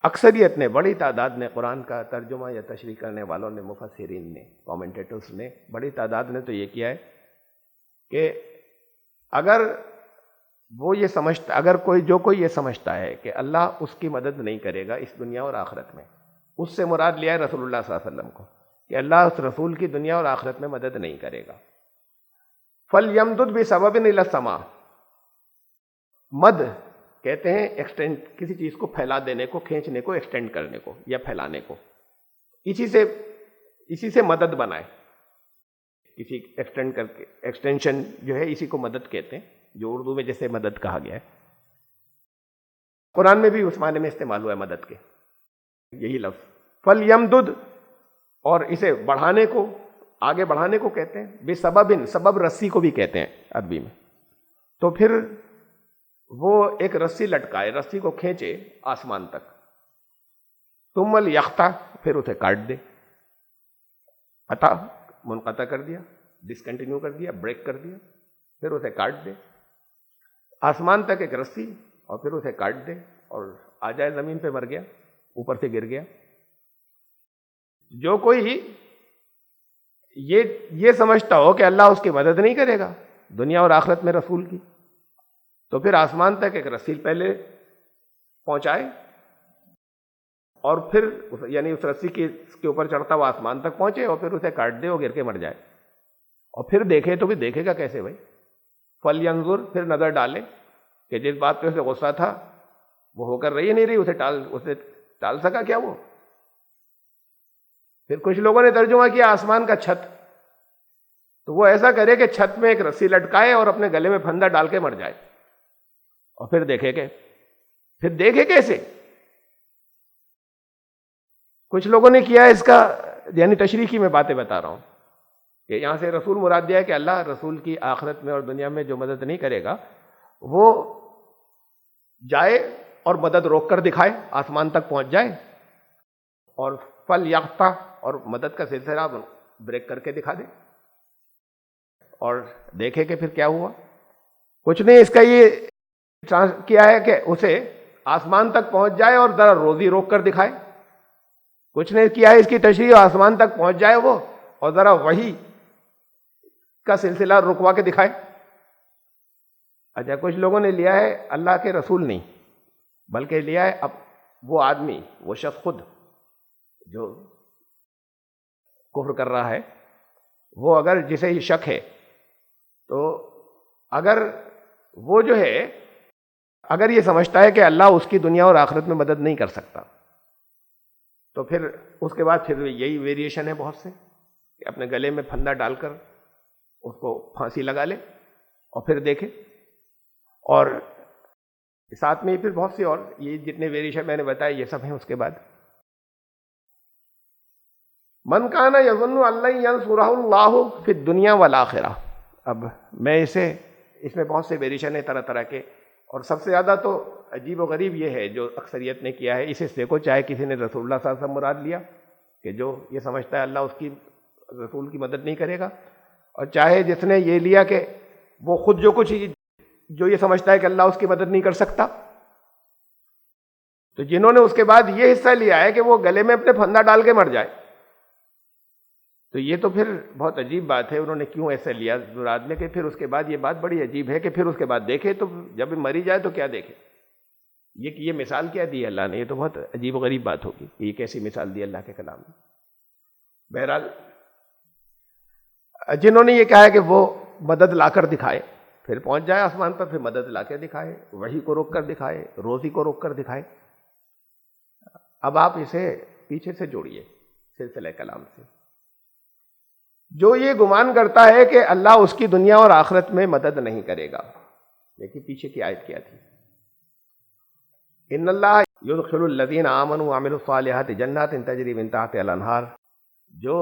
اکثریت نے، بڑی تعداد نے، قرآن کا ترجمہ یا تشریح کرنے والوں نے، مفسرین نے، کومنٹیٹرز نے، بڑی تعداد نے تو یہ کیا ہے کہ اگر وہ یہ سمجھتا، اگر کوئی یہ سمجھتا ہے کہ اللہ اس کی مدد نہیں کرے گا اس دنیا اور آخرت میں، اس سے مراد لیا ہے رسول اللہ صلی اللہ علیہ وسلم کو، کہ اللہ اس رسول کی دنیا اور آخرت میں مدد نہیں کرے گا۔ فَلْيَمْدُدْ بِسَبَبٍ إِلَى السَّمَاءِ، مد کہتے ہیں ایکسٹینڈ، کسی چیز کو پھیلا دینے کو، کھینچنے کو، ایکسٹینڈ کرنے کو یا پھیلانے کو، اسی سے مدد بنائے، کسی ایکسٹینڈ کر کے، ایکسٹینشن جو ہے اسی کو مدد کہتے ہیں، جو اردو میں جیسے مدد کہا گیا ہے، قرآن میں بھی اس معنی میں استعمال ہوا ہے مدد کے، یہی لفظ فَلْيَمْدُدْ، اور اسے بڑھانے کو، آگے بڑھانے کو کہتے ہیں، بِسَبَبٍ، سبب رسی کو بھی کہتے ہیں عربی میں۔ تو پھر وہ ایک رسی لٹکائے، رسی کو کھینچے آسمان تک، ثُمَّ لْيَقْطَعْ، پھر اسے کاٹ دے، قطع، منقطع کر دیا، ڈسکنٹینیو کر دیا، بریک کر دیا، پھر اسے کاٹ دے، آسمان تک ایک رسی، اور پھر اسے کاٹ دے اور آ جائے زمین پہ، مر گیا، اوپر سے گر گیا۔ جو کوئی یہ سمجھتا ہو کہ اللہ اس کی مدد نہیں کرے گا دنیا اور آخرت میں رسول کی، تو پھر آسمان تک ایک رسی پہلے پہنچائے، اور پھر یعنی اس رسی کے اوپر چڑھتا ہوا آسمان تک پہنچے، اور پھر اسے کاٹ دے اور گر کے مر جائے، اور پھر دیکھے تو بھی دیکھے گا کیسے بھائی؟ فَلْيَنْظُرْ، پھر نظر ڈالے کہ جس بات پہ اسے غصہ تھا وہ ہو کر رہی نہیں رہی، اسے ٹال سکا کیا وہ؟ پھر کچھ لوگوں نے ترجمہ کیا آسمان کا چھت، تو وہ ایسا کرے کہ چھت میں ایک رسی لٹکائے اور اپنے گلے میں پھندا ڈال کے مر جائے، اور پھر دیکھے کیسے؟ کچھ لوگوں نے کیا اس کا یعنی تشریح کی میں باتیں بتا رہا ہوں کہ یہاں سے رسول مراد دیا ہے کہ اللہ رسول کی آخرت میں اور دنیا میں جو مدد نہیں کرے گا، وہ جائے اور مدد روک کر دکھائے، آسمان تک پہنچ جائے، اور فَلْيَقْطَعْ، اور مدد کا سلسلہ بریک کر کے دکھا دے، اور دیکھے کہ پھر کیا ہوا۔ کچھ نے اس کا یہ کیا ہے کہ اسے آسمان تک پہنچ جائے اور ذرا روزی روک کر دکھائے، کچھ نے کیا ہے اس کی تشریح آسمان تک پہنچ جائے وہ اور ذرا وحی کا سلسلہ رکوا کے دکھائے۔ اچھا، کچھ لوگوں نے لیا ہے اللہ کے رسول نہیں، بلکہ لیا ہے اب وہ آدمی، وہ شخص خود جو کفر کر رہا ہے، وہ اگر جسے یہ شک ہے، تو اگر وہ جو ہے اگر یہ سمجھتا ہے کہ اللہ اس کی دنیا اور آخرت میں مدد نہیں کر سکتا، تو پھر اس کے بعد پھر یہی ویریشن ہے بہت سے کہ اپنے گلے میں پھندا ڈال کر اس کو پھانسی لگا لے اور پھر دیکھے، اور ساتھ میں پھر بہت سی اور یہ جتنے ویریشن میں نے بتایا یہ سب ہیں۔ اس کے بعد من کان یظن ان لن ینصرہ اللہ فی الدنیا والآخرہ، اب میں اس میں بہت سے ویریشن ہیں طرح طرح کے، اور سب سے زیادہ تو عجیب و غریب یہ ہے جو اکثریت نے کیا ہے اس حصے کو، چاہے کسی نے رسول اللہ صلی اللہ علیہ وسلم مراد لیا کہ جو یہ سمجھتا ہے اللہ اس کی رسول کی مدد نہیں کرے گا، اور چاہے جس نے یہ لیا کہ وہ خود جو یہ سمجھتا ہے کہ اللہ اس کی مدد نہیں کر سکتا، تو جنہوں نے اس کے بعد یہ حصہ لیا ہے کہ وہ گلے میں اپنے پھندا ڈال کے مر جائے، تو یہ تو پھر بہت عجیب بات ہے، انہوں نے کیوں ایسا لیا مراد میں، کہ پھر اس کے بعد یہ بات بڑی عجیب ہے کہ پھر اس کے بعد دیکھے تو جب مری جائے تو کیا دیکھے، یہ مثال کیا دی اللہ نے؟ یہ تو بہت عجیب و غریب بات ہوگی کہ یہ کیسی مثال دی اللہ کے کلام میں۔ بہرحال جنہوں نے یہ کہا ہے کہ وہ مدد لا کر دکھائے، پھر پہنچ جائے آسمان پر، پھر مدد لا کے دکھائے، وحی کو روک کر دکھائے، روزی کو روک کر دکھائے، اب آپ اسے پیچھے سے جوڑیے سلسلہ کلام سے۔ جو یہ گمان کرتا ہے کہ اللہ اس کی دنیا اور آخرت میں مدد نہیں کرے گا، دیکھیے پیچھے کی آیت کیا تھی، ان اللہ یدخل الذین آمنوا وعملوا الصالحات جنات تجری من تحتها الانہار، جو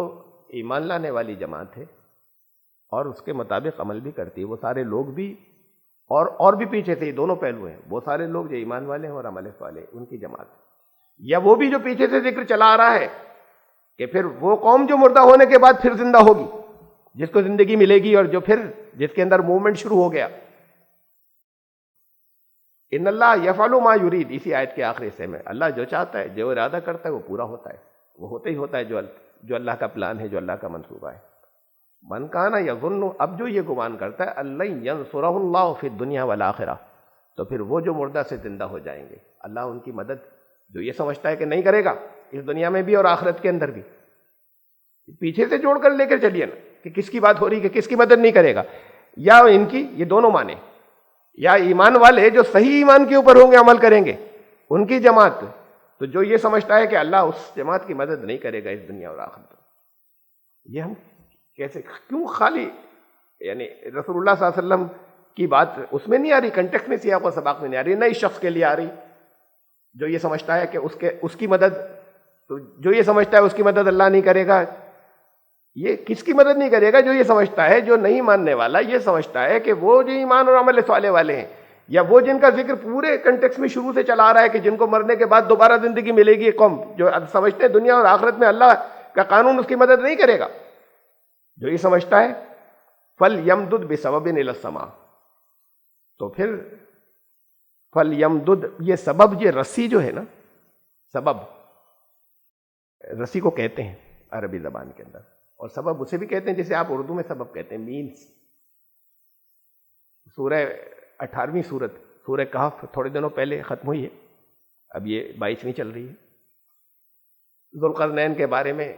ایمان لانے والی جماعت ہے اور اس کے مطابق عمل بھی کرتی ہے، وہ سارے لوگ بھی اور بھی پیچھے سے، یہ دونوں پہلو ہیں، وہ سارے لوگ جو ایمان والے ہیں اور عمل صالح ان کی جماعت، یا وہ بھی جو پیچھے سے ذکر چلا آ رہا ہے کہ پھر وہ قوم جو مردہ ہونے کے بعد پھر زندہ ہوگی، جس کو زندگی ملے گی اور جو پھر جس کے اندر موومنٹ شروع ہو گیا. ان اللہ یفعل ما یرید، اسی آیت کے آخری حصے میں اللہ جو چاہتا ہے، جو ارادہ کرتا ہے وہ پورا ہوتا ہے، وہ ہوتا ہی ہوتا ہے جو اللہ کا پلان ہے، جو اللہ کا منصوبہ ہے. من کان یظن، اب جو یہ گمان کرتا ہے اللہ ینصرہ اللہ فی الدنیا والآخرہ، تو پھر وہ جو مردہ سے زندہ ہو جائیں گے اللہ ان کی مدد جو یہ سمجھتا ہے کہ نہیں کرے گا اس دنیا میں بھی اور آخرت کے اندر بھی. پیچھے سے جوڑ کر لے کر چلیے نا کہ کس کی بات ہو رہی کہ کس کی مدد نہیں کرے گا، یا ان کی یہ دونوں معنی، یا ایمان والے جو صحیح ایمان کے اوپر ہوں گے عمل کریں گے ان کی جماعت، تو جو یہ سمجھتا ہے کہ اللہ اس جماعت کی مدد نہیں کرے گا اس دنیا اور آخرت میں. یہ ہم کیسے کیوں خالی یعنی رسول اللہ صلی اللہ علیہ وسلم کی بات اس میں نہیں آ رہی، کنٹیکسٹ میں سیاق و سباق میں نہیں آ رہی، نئی شخص کے لیے آ رہی جو یہ سمجھتا ہے کہ اس کی مدد، تو جو یہ سمجھتا ہے اس کی مدد اللہ نہیں کرے گا. یہ کس کی مدد نہیں کرے گا؟ جو یہ سمجھتا ہے، جو نہیں ماننے والا یہ سمجھتا ہے کہ وہ جو ایمان اور عمل صالح والے ہیں، یا وہ جن کا ذکر پورے کنٹیکسٹ میں شروع سے چلا آ رہا ہے کہ جن کو مرنے کے بعد دوبارہ زندگی ملے گی، قوم جو سمجھتے ہیں دنیا اور آخرت میں اللہ کا قانون اس کی مدد نہیں کرے گا، جو یہ سمجھتا ہے فَلْيَمْدُدْ بِسَبَبٍ إِلَى السَّمَاءِ، تو پھر فَلْيَمْدُدْ، یہ سبب، یہ رسی جو ہے نا، سبب رسی کو کہتے ہیں عربی زبان کے اندر، اور سبب اسے بھی کہتے ہیں جسے آپ اردو میں سبب کہتے ہیں، مینس. سورہ 18ویں سورت سورہ کہف تھوڑے دنوں پہلے ختم ہوئی ہے، اب یہ 22ویں چل رہی ہے. ذوالقرنین کے بارے میں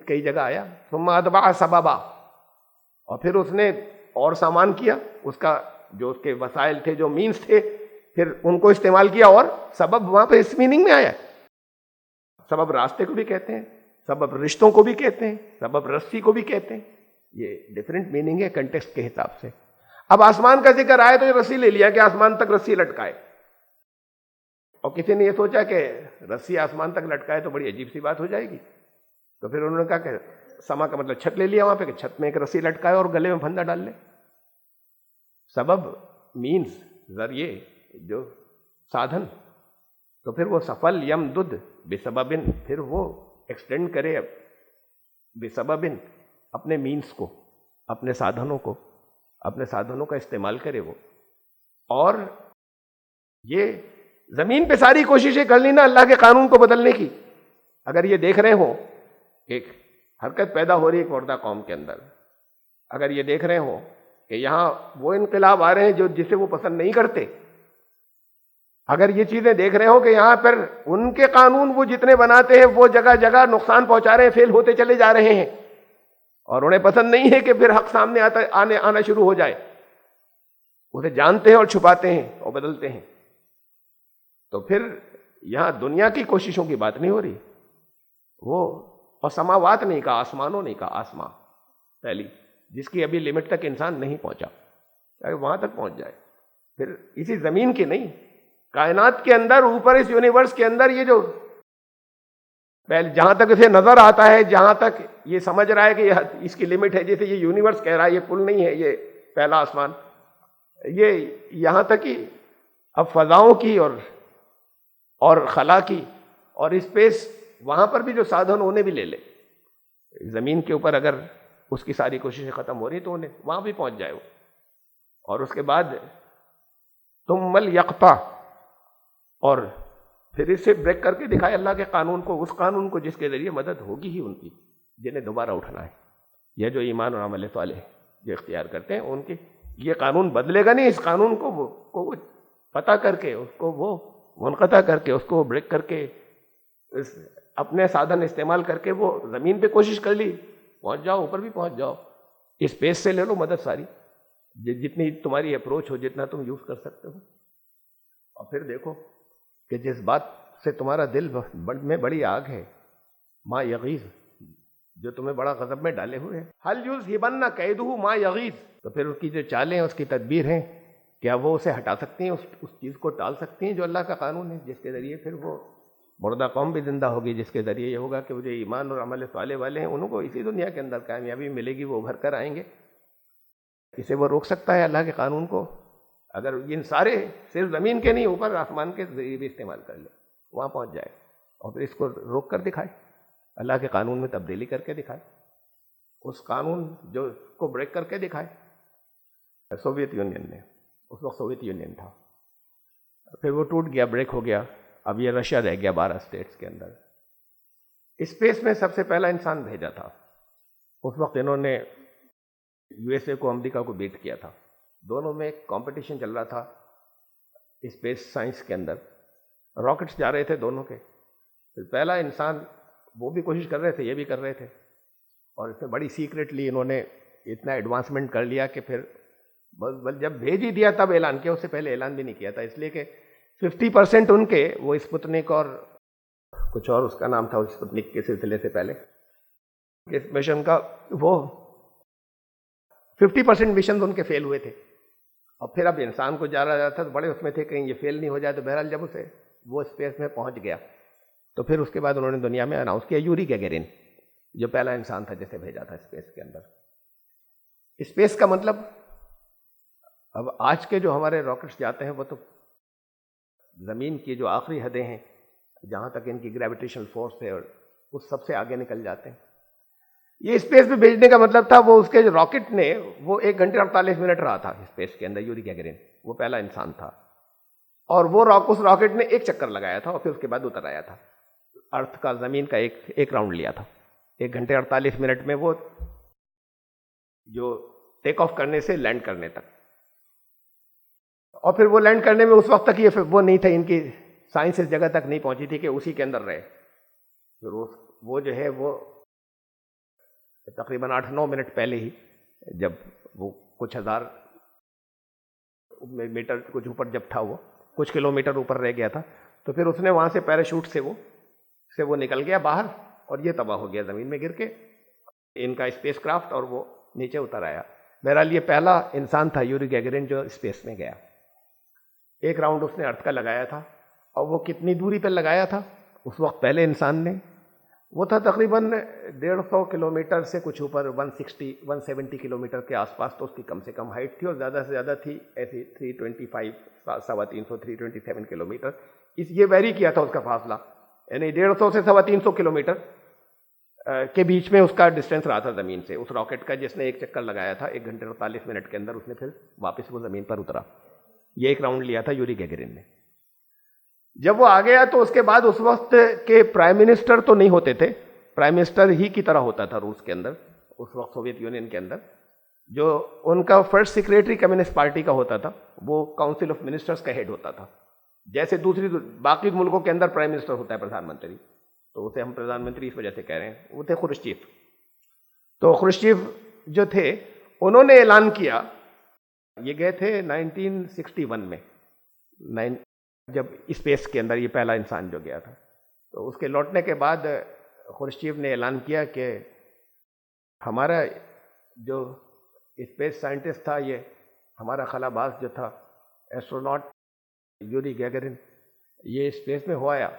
کئی جگہ آیا ثم اتبع سببا، اور پھر اس نے اور سامان کیا، اس کا جو اس کے وسائل تھے، جو مینس تھے، پھر ان کو استعمال کیا، اور سبب وہاں پہ اس میننگ میں آیا. سبب راستے کو بھی کہتے ہیں، سبب رشتوں کو بھی کہتے ہیں، سبب رسی کو بھی کہتے ہیں. یہ ڈیفرنٹ میننگ ہے کنٹیکسٹ کے حساب سے. اب آسمان کا ذکر آئے تو یہ رسی لے لیا کہ آسمان تک رسی لٹکائے، اور کسی نے یہ سوچا کہ رسی آسمان تک لٹکائے تو بڑی عجیب سی بات ہو جائے گی، تو پھر انہوں نے کہا کہ سما کا مطلب چھت لے لیا وہاں پہ کہ چھت میں ایک رسی لٹکائے اور گلے میں پھندا ڈال لے. سبب مینس ذریعے، جو سادھن، تو پھر وہ سفل یمدد بسببن، پھر وہ ایکسٹینڈ کرے بسببن اپنے مینس کو، اپنے سادھنوں کو، اپنے سادھنوں کا استعمال کرے وہ. اور یہ زمین پہ ساری کوششیں کر لی نا اللہ کے قانون کو بدلنے کی. اگر یہ دیکھ رہے ہوں ایک حرکت پیدا ہو رہی ہے ایک مردہ قوم کے اندر، اگر یہ دیکھ رہے ہوں کہ یہاں وہ انقلاب آ رہے ہیں جسے وہ پسند نہیں کرتے، اگر یہ چیزیں دیکھ رہے ہوں کہ یہاں پر ان کے قانون وہ جتنے بناتے ہیں وہ جگہ جگہ نقصان پہنچا رہے ہیں، فیل ہوتے چلے جا رہے ہیں، اور انہیں پسند نہیں ہے کہ پھر حق سامنے آنا شروع ہو جائے، اسے جانتے ہیں اور چھپاتے ہیں اور بدلتے ہیں، تو پھر یہاں دنیا کی کوششوں کی بات نہیں ہو رہی. وہ اور سماوات نہیں کہا، آسمانوں نہیں کہا، آسماں پہلی جس کی ابھی لمٹ تک انسان نہیں پہنچا، چاہے وہاں تک پہنچ جائے. پھر اسی زمین کی نہیں، کائنات کے اندر، اوپر اس یونیورس کے اندر، یہ جو پہلے جہاں تک اسے نظر آتا ہے، جہاں تک یہ سمجھ رہا ہے کہ اس کی لمٹ ہے، جیسے یہ یونیورس کہہ رہا ہے یہ پل نہیں ہے، یہ پہلا آسمان، یہ یہاں تک کہ اب فضاؤں کی اور خلا کی اور اسپیس، وہاں پر بھی جو سادھن انہیں بھی لے لے. زمین کے اوپر اگر اس کی ساری کوششیں ختم ہو رہی تو انہیں وہاں بھی پہنچ جائے وہ. اور اس کے بعد تم مل یقطع، اور پھر اسے بریک کر کے دکھائے اللہ کے قانون کو، اس قانون کو جس کے ذریعے مدد ہوگی ہی ان کی، جنہیں دوبارہ اٹھنا ہے. یہ جو ایمان اور عمل صالح جو اختیار کرتے ہیں ان کے، یہ قانون بدلے گا نہیں. اس قانون کو وہ پتہ کر کے، اس کو وہ منقطع کر کے، اس کو بریک کر کے، اپنے سادھن استعمال کر کے وہ زمین پہ کوشش کر لی، پہنچ جاؤ، اوپر بھی پہنچ جاؤ، اسپیس سے لے لو مدد ساری، جتنی تمہاری اپروچ ہو، جتنا تم یوز کر سکتے ہو. اور پھر دیکھو کہ جس بات سے تمہارا دل میں بڑی آگ ہے، ما یغیظ، جو تمہیں بڑا غضب میں ڈالے ہوئے ہیں، حل یذہبن کیدہ ما یغیظ، تو پھر اس کی جو چالیں ہیں، اس کی تدبیر ہیں، کیا وہ اسے ہٹا سکتی ہیں، اس چیز کو ٹال سکتی ہیں جو اللہ کا قانون ہے، جس کے ذریعے پھر وہ مردہ قوم بھی زندہ ہوگی، جس کے ذریعے یہ ہوگا کہ وہ جو ایمان اور عمل صالح والے ہیں انہوں کو اسی دنیا کے اندر کامیابی ملے گی، وہ ابھر کر آئیں گے. اسے وہ روک سکتا ہے اللہ کے قانون کو؟ اگر ان سارے صرف زمین کے نہیں، اوپر آسمان کے ذریعے بھی استعمال کر لے، وہاں پہنچ جائے، اور پھر اس کو روک کر دکھائے، اللہ کے قانون میں تبدیلی کر کے دکھائے. اس قانون جو کو بریک کر کے دکھائے. سوویت یونین نے، اس وقت سوویت یونین تھا، پھر وہ ٹوٹ گیا، بریک ہو گیا. اب یہ رشیا رہ گیا 12 اسٹیٹس کے اندر. اسپیس میں سب سے پہلا انسان بھیجا تھا. اس وقت انہوں نے یو ایس اے کو، امریکہ کو بیٹ کیا تھا. دونوں میں ایک کمپٹیشن چل رہا تھا اسپیس سائنس کے اندر. راکٹس جا رہے تھے دونوں کے. پھر پہلا انسان، وہ بھی کوشش کر رہے تھے، یہ بھی کر رہے تھے، اور اس میں بڑی سیکریٹلی انہوں نے اتنا ایڈوانسمنٹ کر لیا کہ پھر بس جب بھیج ہی دیا تب اعلان کیا. اس سے پہلے اعلان بھی نہیں کیا تھا، اس لیے کہ 50% ان کے وہ اسپوتنک اور کچھ اور اس کا نام تھا اسپوتنک کے سلسلے سے پہلے اس مشن کا، وہ 50% مشن ان کے فیل ہوئے تھے. اور پھر اب انسان کو جا رہا تھا تو بڑے اس میں تھے کہیں یہ فیل نہیں ہو جائے. تو بہرحال جب اسے وہ اسپیس میں پہنچ گیا تو پھر اس کے بعد انہوں نے دنیا میں اناؤنس کیا یوری گیگرین، جو پہلا انسان تھا جسے بھیجا تھا اسپیس کے اندر. اسپیس کا مطلب اب آج کے جو ہمارے راکٹس جاتے ہیں وہ تو زمین کی جو آخری حدیں ہیں جہاں تک ان کی گریویٹیشنل فورس ہے اور اس سب سے آگے نکل جاتے ہیں. یہ اسپیس میں بھیجنے کا مطلب تھا وہ اس کے جو راکٹ نے وہ 1 گھنٹے 48 منٹ رہا تھا اسپیس کے اندر. یوری گیگرین وہ پہلا انسان تھا، اور وہ اس راکٹ نے 1 چکر لگایا تھا اور پھر اس کے بعد اتر آیا تھا. ارتھ کا، زمین کا ایک راؤنڈ لیا تھا 1 گھنٹے 48 منٹ میں، وہ جو ٹیک آف کرنے سے لینڈ کرنے تک. اور پھر وہ لینڈ کرنے میں اس وقت تک یہ وہ نہیں تھا، ان کی سائنس اس جگہ تک نہیں پہنچی تھی کہ اسی کے اندر رہے. پھر وہ جو ہے وہ تقریباً 8-9 منٹ پہلے ہی، جب وہ کچھ ہزار میٹر کچھ اوپر جب تھا، وہ کچھ کلومیٹر اوپر رہ گیا تھا، تو پھر اس نے وہاں سے پیراشوٹ سے وہ نکل گیا باہر اور یہ تباہ ہو گیا زمین میں گر کے ان کا اسپیس کرافٹ، اور وہ نیچے اتر آیا. بہرحال یہ پہلا انسان تھا یوری گیگرین جو اسپیس میں گیا. 1 راؤنڈ اس نے ارتھ کا لگایا تھا. اور وہ کتنی دوری پہ لگایا تھا اس وقت پہلے انسان نے؟ وہ تھا تقریباً 150 کلومیٹر سے کچھ اوپر، 170 کلومیٹر کے آس پاس. تو اس کی کم سے کم ہائٹ تھی اور زیادہ سے زیادہ تھی ایسی 325 327 کلومیٹر. یہ ویری کیا تھا اس کا فاصلہ، یعنی 150 سے 325 کلومیٹر کے بیچ میں اس کا ڈسٹینس رہا تھا زمین سے. اس راکٹ کا جس نے 1 چکر لگایا تھا 1 گھنٹے 48 منٹ کے اندر، اس نے پھر واپس وہ زمین پر اترا. یہ 1 راؤنڈ لیا تھا یوری گیگرین نے. جب وہ آ گیا تو اس کے بعد اس وقت کے پرائم منسٹر تو نہیں ہوتے تھے، پرائم منسٹر ہی کی طرح ہوتا تھا روس کے اندر اس وقت، سوویت یونین کے اندر. جو ان کا فرسٹ سیکریٹری کمیونسٹ پارٹی کا ہوتا تھا، وہ کاؤنسل آف منسٹرز کا ہیڈ ہوتا تھا. جیسے باقی ملکوں کے اندر پرائم منسٹر ہوتا ہے پردھان منتری، تو اسے ہم پردھان منتری اس وجہ سے کہہ رہے ہیں. وہ تھے خروشچیف. تو خروشچیف جو تھے انہوں نے اعلان کیا، یہ گئے تھے 1961 میں، جب اسپیس کے اندر یہ پہلا انسان جو گیا تھا. تو اس کے لوٹنے کے بعد خروشچیف نے اعلان کیا کہ ہمارا جو اسپیس سائنٹسٹ تھا، یہ ہمارا خلا باز جو تھا ایسٹروناٹ یوری گیگرین، یہ اسپیس میں ہو آیا،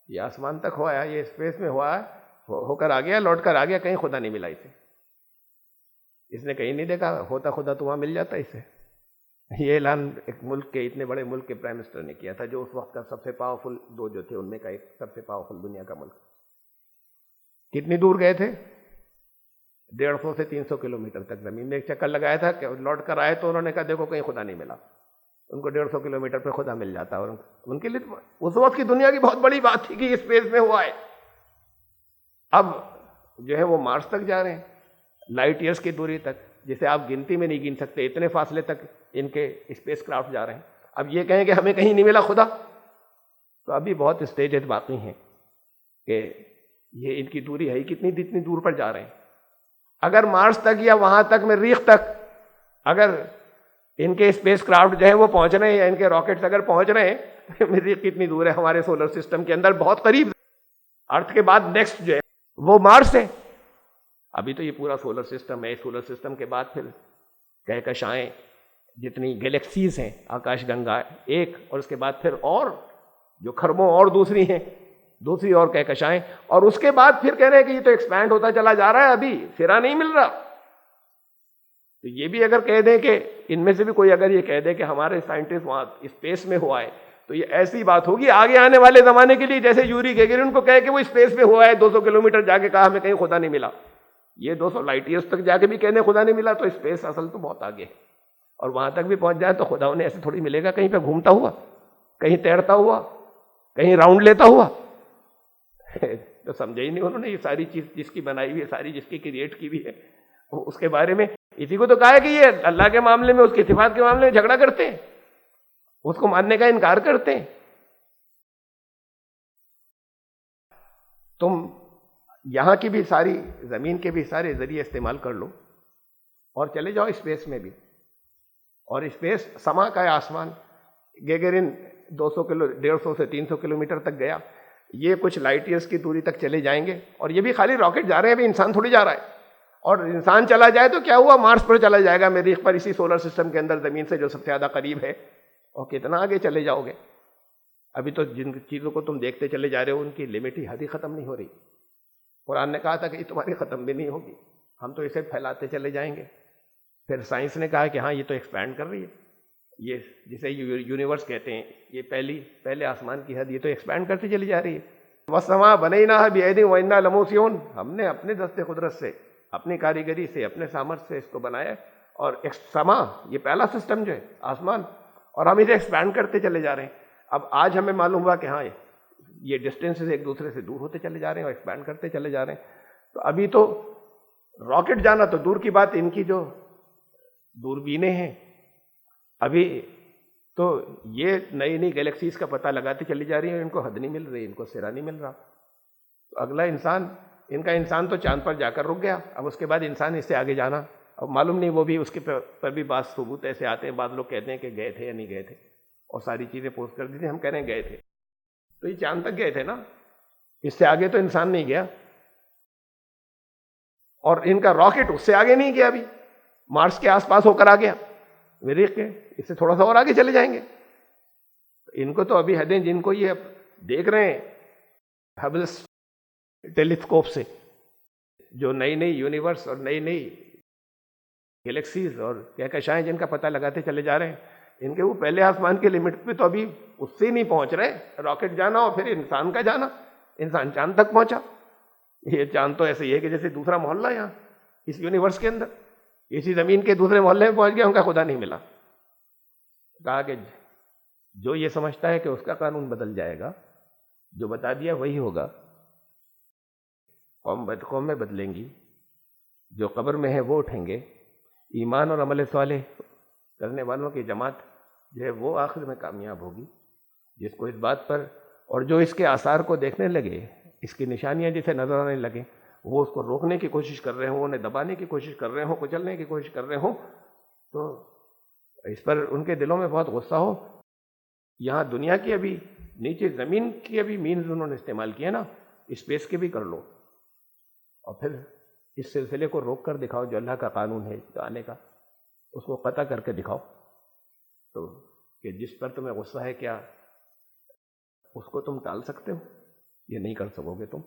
یہ آسمان تک ہو آیا، یہ اسپیس میں ہو کر آ گیا، لوٹ کر آ گیا. کہیں خدا نہیں ملا اسے، اس نے کہیں نہیں دیکھا ہوتا خدا تو وہاں مل جاتا اسے. یہ اعلان ایک ملک کے، اتنے بڑے ملک کے پرائم منسٹر نے کیا تھا، جو اس وقت کا سب سے پاورفل دو جو تھے ان میں کا ایک سب سے پاورفل دنیا کا ملک. کتنی دور گئے تھے؟ 150 سے 300 کلومیٹر تک زمین میں 1 چکر لگایا تھا. کہ لوٹ کر آئے تو انہوں نے کہا دیکھو کہیں خدا نہیں ملا. ان کو 150 کلومیٹر پہ خدا مل جاتا، اور ان کے لیے اس وقت کی دنیا کی بہت بڑی بات تھی کہ یہ اسپیس میں ہوا ہے. اب جو ہے وہ مارس تک جا رہے ہیں، لائٹ ایئرس کی دوری تک، جسے آپ گنتی میں نہیں گن سکتے، اتنے فاصلے تک ان کے اسپیس کرافٹ جا رہے ہیں. اب یہ کہیں کہ ہمیں کہیں نہیں ملا خدا، تو ابھی بہت اسٹیجز باقی ہیں کہ یہ ان کی دوری ہے کتنی دور پر جا رہے ہیں. اگر مارس تک یا وہاں تک مریخ تک اگر ان کے اسپیس کرافٹ جو ہے وہ پہنچ رہے ہیں، یا ان کے راکٹس اگر پہنچ رہے ہیں، مریخ کتنی دور ہے؟ ہمارے سولر سسٹم کے اندر بہت قریب. ارتھ کے بعد نیکسٹ جو ہے وہ مارس ہے. ابھی تو یہ پورا سولر سسٹم ہے. سولر سسٹم کے بعد پھر کہکشائیں، جتنی گلیکسیز ہیں، آکاش گنگا ایک، اور اس کے بعد پھر اور جو کھربوں اور دوسری ہیں، دوسری اور کہکشائیں، اور اس کے بعد پھر کہہ رہے ہیں کہ یہ تو ایکسپینڈ ہوتا چلا جا رہا ہے، ابھی پھرا نہیں مل رہا. تو یہ بھی اگر کہہ دیں کہ ان میں سے بھی کوئی اگر یہ کہہ دے کہ ہمارے سائنٹسٹ وہاں اسپیس میں ہوا ہے، تو یہ ایسی بات ہوگی آگے آنے والے زمانے کے لیے جیسے یوری گیگرین کو کہے کہ وہ اسپیس میں ہوا ہے، 200 کلومیٹر جا کے کہا ہمیں کہیں خدا نہیں ملا. یہ 200 لائٹ ایئرس تک جا کے بھی کہنے خدا نہیں ملا تو اسپیس اصل تو بہت آگے ہے، اور وہاں تک بھی پہنچ جائے تو خدا انہیں ایسے تھوڑی ملے گا کہیں پہ گھومتا ہوا، کہیں تیرتا ہوا، کہیں راؤنڈ لیتا ہوا تو سمجھے ہی نہیں انہوں نے یہ ساری چیز جس کی بنائی ہوئی ہے، ساری جس کی کریٹ کی بھی ہے، اس کے بارے میں اسی کو تو کہا ہے کہ یہ اللہ کے معاملے میں، اس کی صفات کے معاملے میں جھگڑا کرتے ہیں، اس کو ماننے کا انکار کرتے ہیں۔ تم یہاں کی بھی ساری زمین کے بھی سارے ذریعے استعمال کر لو اور چلے جاؤ اسپیس میں بھی، اور اسپیس سما کا ہے آسمان، گیگرین 200 کلو 150 سے 300 کلومیٹر تک گیا، یہ کچھ لائٹ ایئرس کی دوری تک چلے جائیں گے، اور یہ بھی خالی راکٹ جا رہے ہیں، ابھی انسان تھوڑی جا رہا ہے، اور انسان چلا جائے تو کیا ہوا، مارس پر چلا جائے گا، مریخ پر، اسی سولر سسٹم کے اندر زمین سے جو سب سے زیادہ قریب ہے، اور کتنا آگے چلے جاؤ گے۔ ابھی تو جن چیزوں کو تم دیکھتے چلے جا رہے ہو ان کی لمٹ ہی حد ہی ختم نہیں ہو رہی، قرآن نے کہا تھا کہ یہ تمہاری ختم بھی نہیں ہوگی، ہم تو اسے پھیلاتے چلے جائیں گے۔ پھر سائنس نے کہا کہ ہاں یہ تو ایکسپینڈ کر رہی ہے، یہ جسے یونیورس کہتے ہیں، یہ پہلے آسمان کی حد یہ تو ایکسپینڈ کرتی چلی جا رہی ہے۔ وَالسَّمَاءَ بَنَيْنَاهَا بِأَيْدٍ وَإِنَّا لَمُوسِعُونَ، ہم نے اپنے دست قدرت سے، اپنی کاریگری سے، اپنے سامرتھ سے اس کو بنایا ہے، اور سما یہ پہلا سسٹم جو ہے آسمان، اور ہم اسے ایکسپینڈ کرتے چلے جا رہے ہیں۔ اب آج ہمیں معلوم ہوا کہ ہاں یہ ڈسٹینسز ایک دوسرے سے دور ہوتے چلے جا رہے ہیں اور ایکسپینڈ کرتے چلے جا رہے ہیں۔ تو ابھی تو راکٹ جانا تو دور کی بات، ان کی جو دوربینیں ہیں ابھی تو یہ نئی نئی گیلیکسیز کا پتہ لگاتے چلی جا رہی ہیں، ان کو حد نہیں مل رہی، ان کو سرا نہیں مل رہا۔ تو اگلا انسان، ان کا انسان تو چاند پر جا کر رک گیا، اب اس کے بعد انسان اس سے آگے جانا، اب معلوم نہیں، وہ بھی اس کے پر بھی بعض ثبوت ایسے آتے ہیں، بعض لوگ کہتے ہیں کہ گئے تھے یا نہیں گئے تھے، اور ساری چیزیں پوسٹ کر دی تھی، ہم کہہ رہے ہیں گئے تھے، تو یہ چاند تک گئے تھے نا، اس سے آگے تو انسان نہیں گیا، اور ان کا راکٹ اس سے آگے نہیں گیا، ابھی مارس کے آس پاس ہو کر آ گیا، مریخ کے اس سے تھوڑا سا اور آگے چلے جائیں گے۔ ان کو تو ابھی حدیں، جن کو یہ دیکھ رہے ہیں ہبل ٹیلیسکوپ سے، جو نئی نئی یونیورس اور نئی نئی گیلیکسیز اور کہکشائیں جن کا پتہ لگاتے چلے جا رہے ہیں، ان کے وہ پہلے آسمان کے لمٹ پہ تو ابھی اس سے نہیں پہنچ رہے، راکٹ جانا اور پھر انسان کا جانا، انسان چاند تک پہنچا۔ یہ چاند تو ایسے ہی ہے کہ جیسے دوسرا محلہ یہاں اس یونیورس کے اندر، اسی زمین کے دوسرے محلے میں پہنچ گیا، ان کا خدا نہیں ملا۔ کہا کہ جو یہ سمجھتا ہے کہ اس کا قانون بدل جائے گا، جو بتا دیا وہی ہوگا، قومیں بدلیں گی، جو قبر میں ہے وہ اٹھیں گے، ایمان اور عمل صالح کرنے والوں کی جماعت جو ہے وہ آخر میں کامیاب ہوگی، جس کو اس بات پر، اور جو اس کے آثار کو دیکھنے لگے، اس کی نشانیاں جسے نظر آنے لگیں، وہ اس کو روکنے کی کوشش کر رہے ہوں، انہیں دبانے کی کوشش کر رہے ہوں، کچلنے کی کوشش کر رہے ہوں، تو اس پر ان کے دلوں میں بہت غصہ ہو۔ یہاں دنیا کی ابھی نیچے زمین کی ابھی مینز انہوں نے استعمال کیا نا، اسپیس کے بھی کر لو، اور پھر اس سلسلے کو روک کر دکھاؤ، جو اللہ کا قانون ہے جو آنے کا، اس کو قطع کر کے دکھاؤ، تو کہ جس پر تمہیں غصہ ہے کیا اس کو تم ٹال سکتے ہو؟ یہ نہیں کر سکو گے تم۔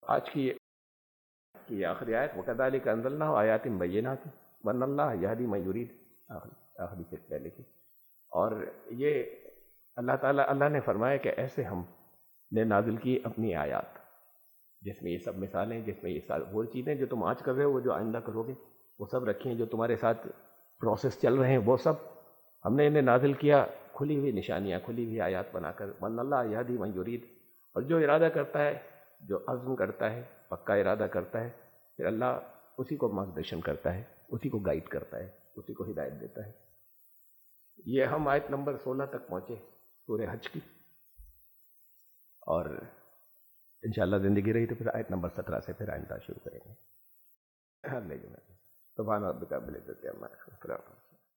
آج کی یہ آخری آیت، وَكَذَلِكَ أَنزَلْنَاهُ آيَاتٍ بَيِّنَاتٍ وَأَنَّ اللَّهَ يَهْدِي مَن يُرِيدُ، آخری سے پہلے کی، اور یہ اللہ تعالیٰ، اللہ نے فرمایا کہ ایسے ہم نے نازل کی اپنی آیات، جس میں یہ سب مثالیں، جس میں یہ وہ چیزیں جو تم آج کر رہے ہو، وہ جو آئندہ کرو گے، وہ سب رکھی ہیں، جو تمہارے ساتھ پروسیس چل رہے ہیں، وہ سب ہم نے انہیں نازل کیا، کھلی ہوئی نشانیاں، کھلی ہوئی آیات بنا کر، وَأَنَّ اللَّهَ يَهْدِي مَن يُرِيدُ، اور جو ارادہ کرتا ہے، جو عزم کرتا ہے، پکا ارادہ کرتا ہے، پھر اللہ اسی کو مارگدرشن کرتا ہے، اسی کو گائیڈ کرتا ہے، اسی کو ہدایت دیتا ہے۔ یہ ہم آیت نمبر 16 تک پہنچے سورہ حج کی، اور انشاءاللہ زندگی رہی تو پھر آیت نمبر 17 سے پھر آئندہ شروع کریں گے۔ سبحان ربک رب العزت عما یصفون۔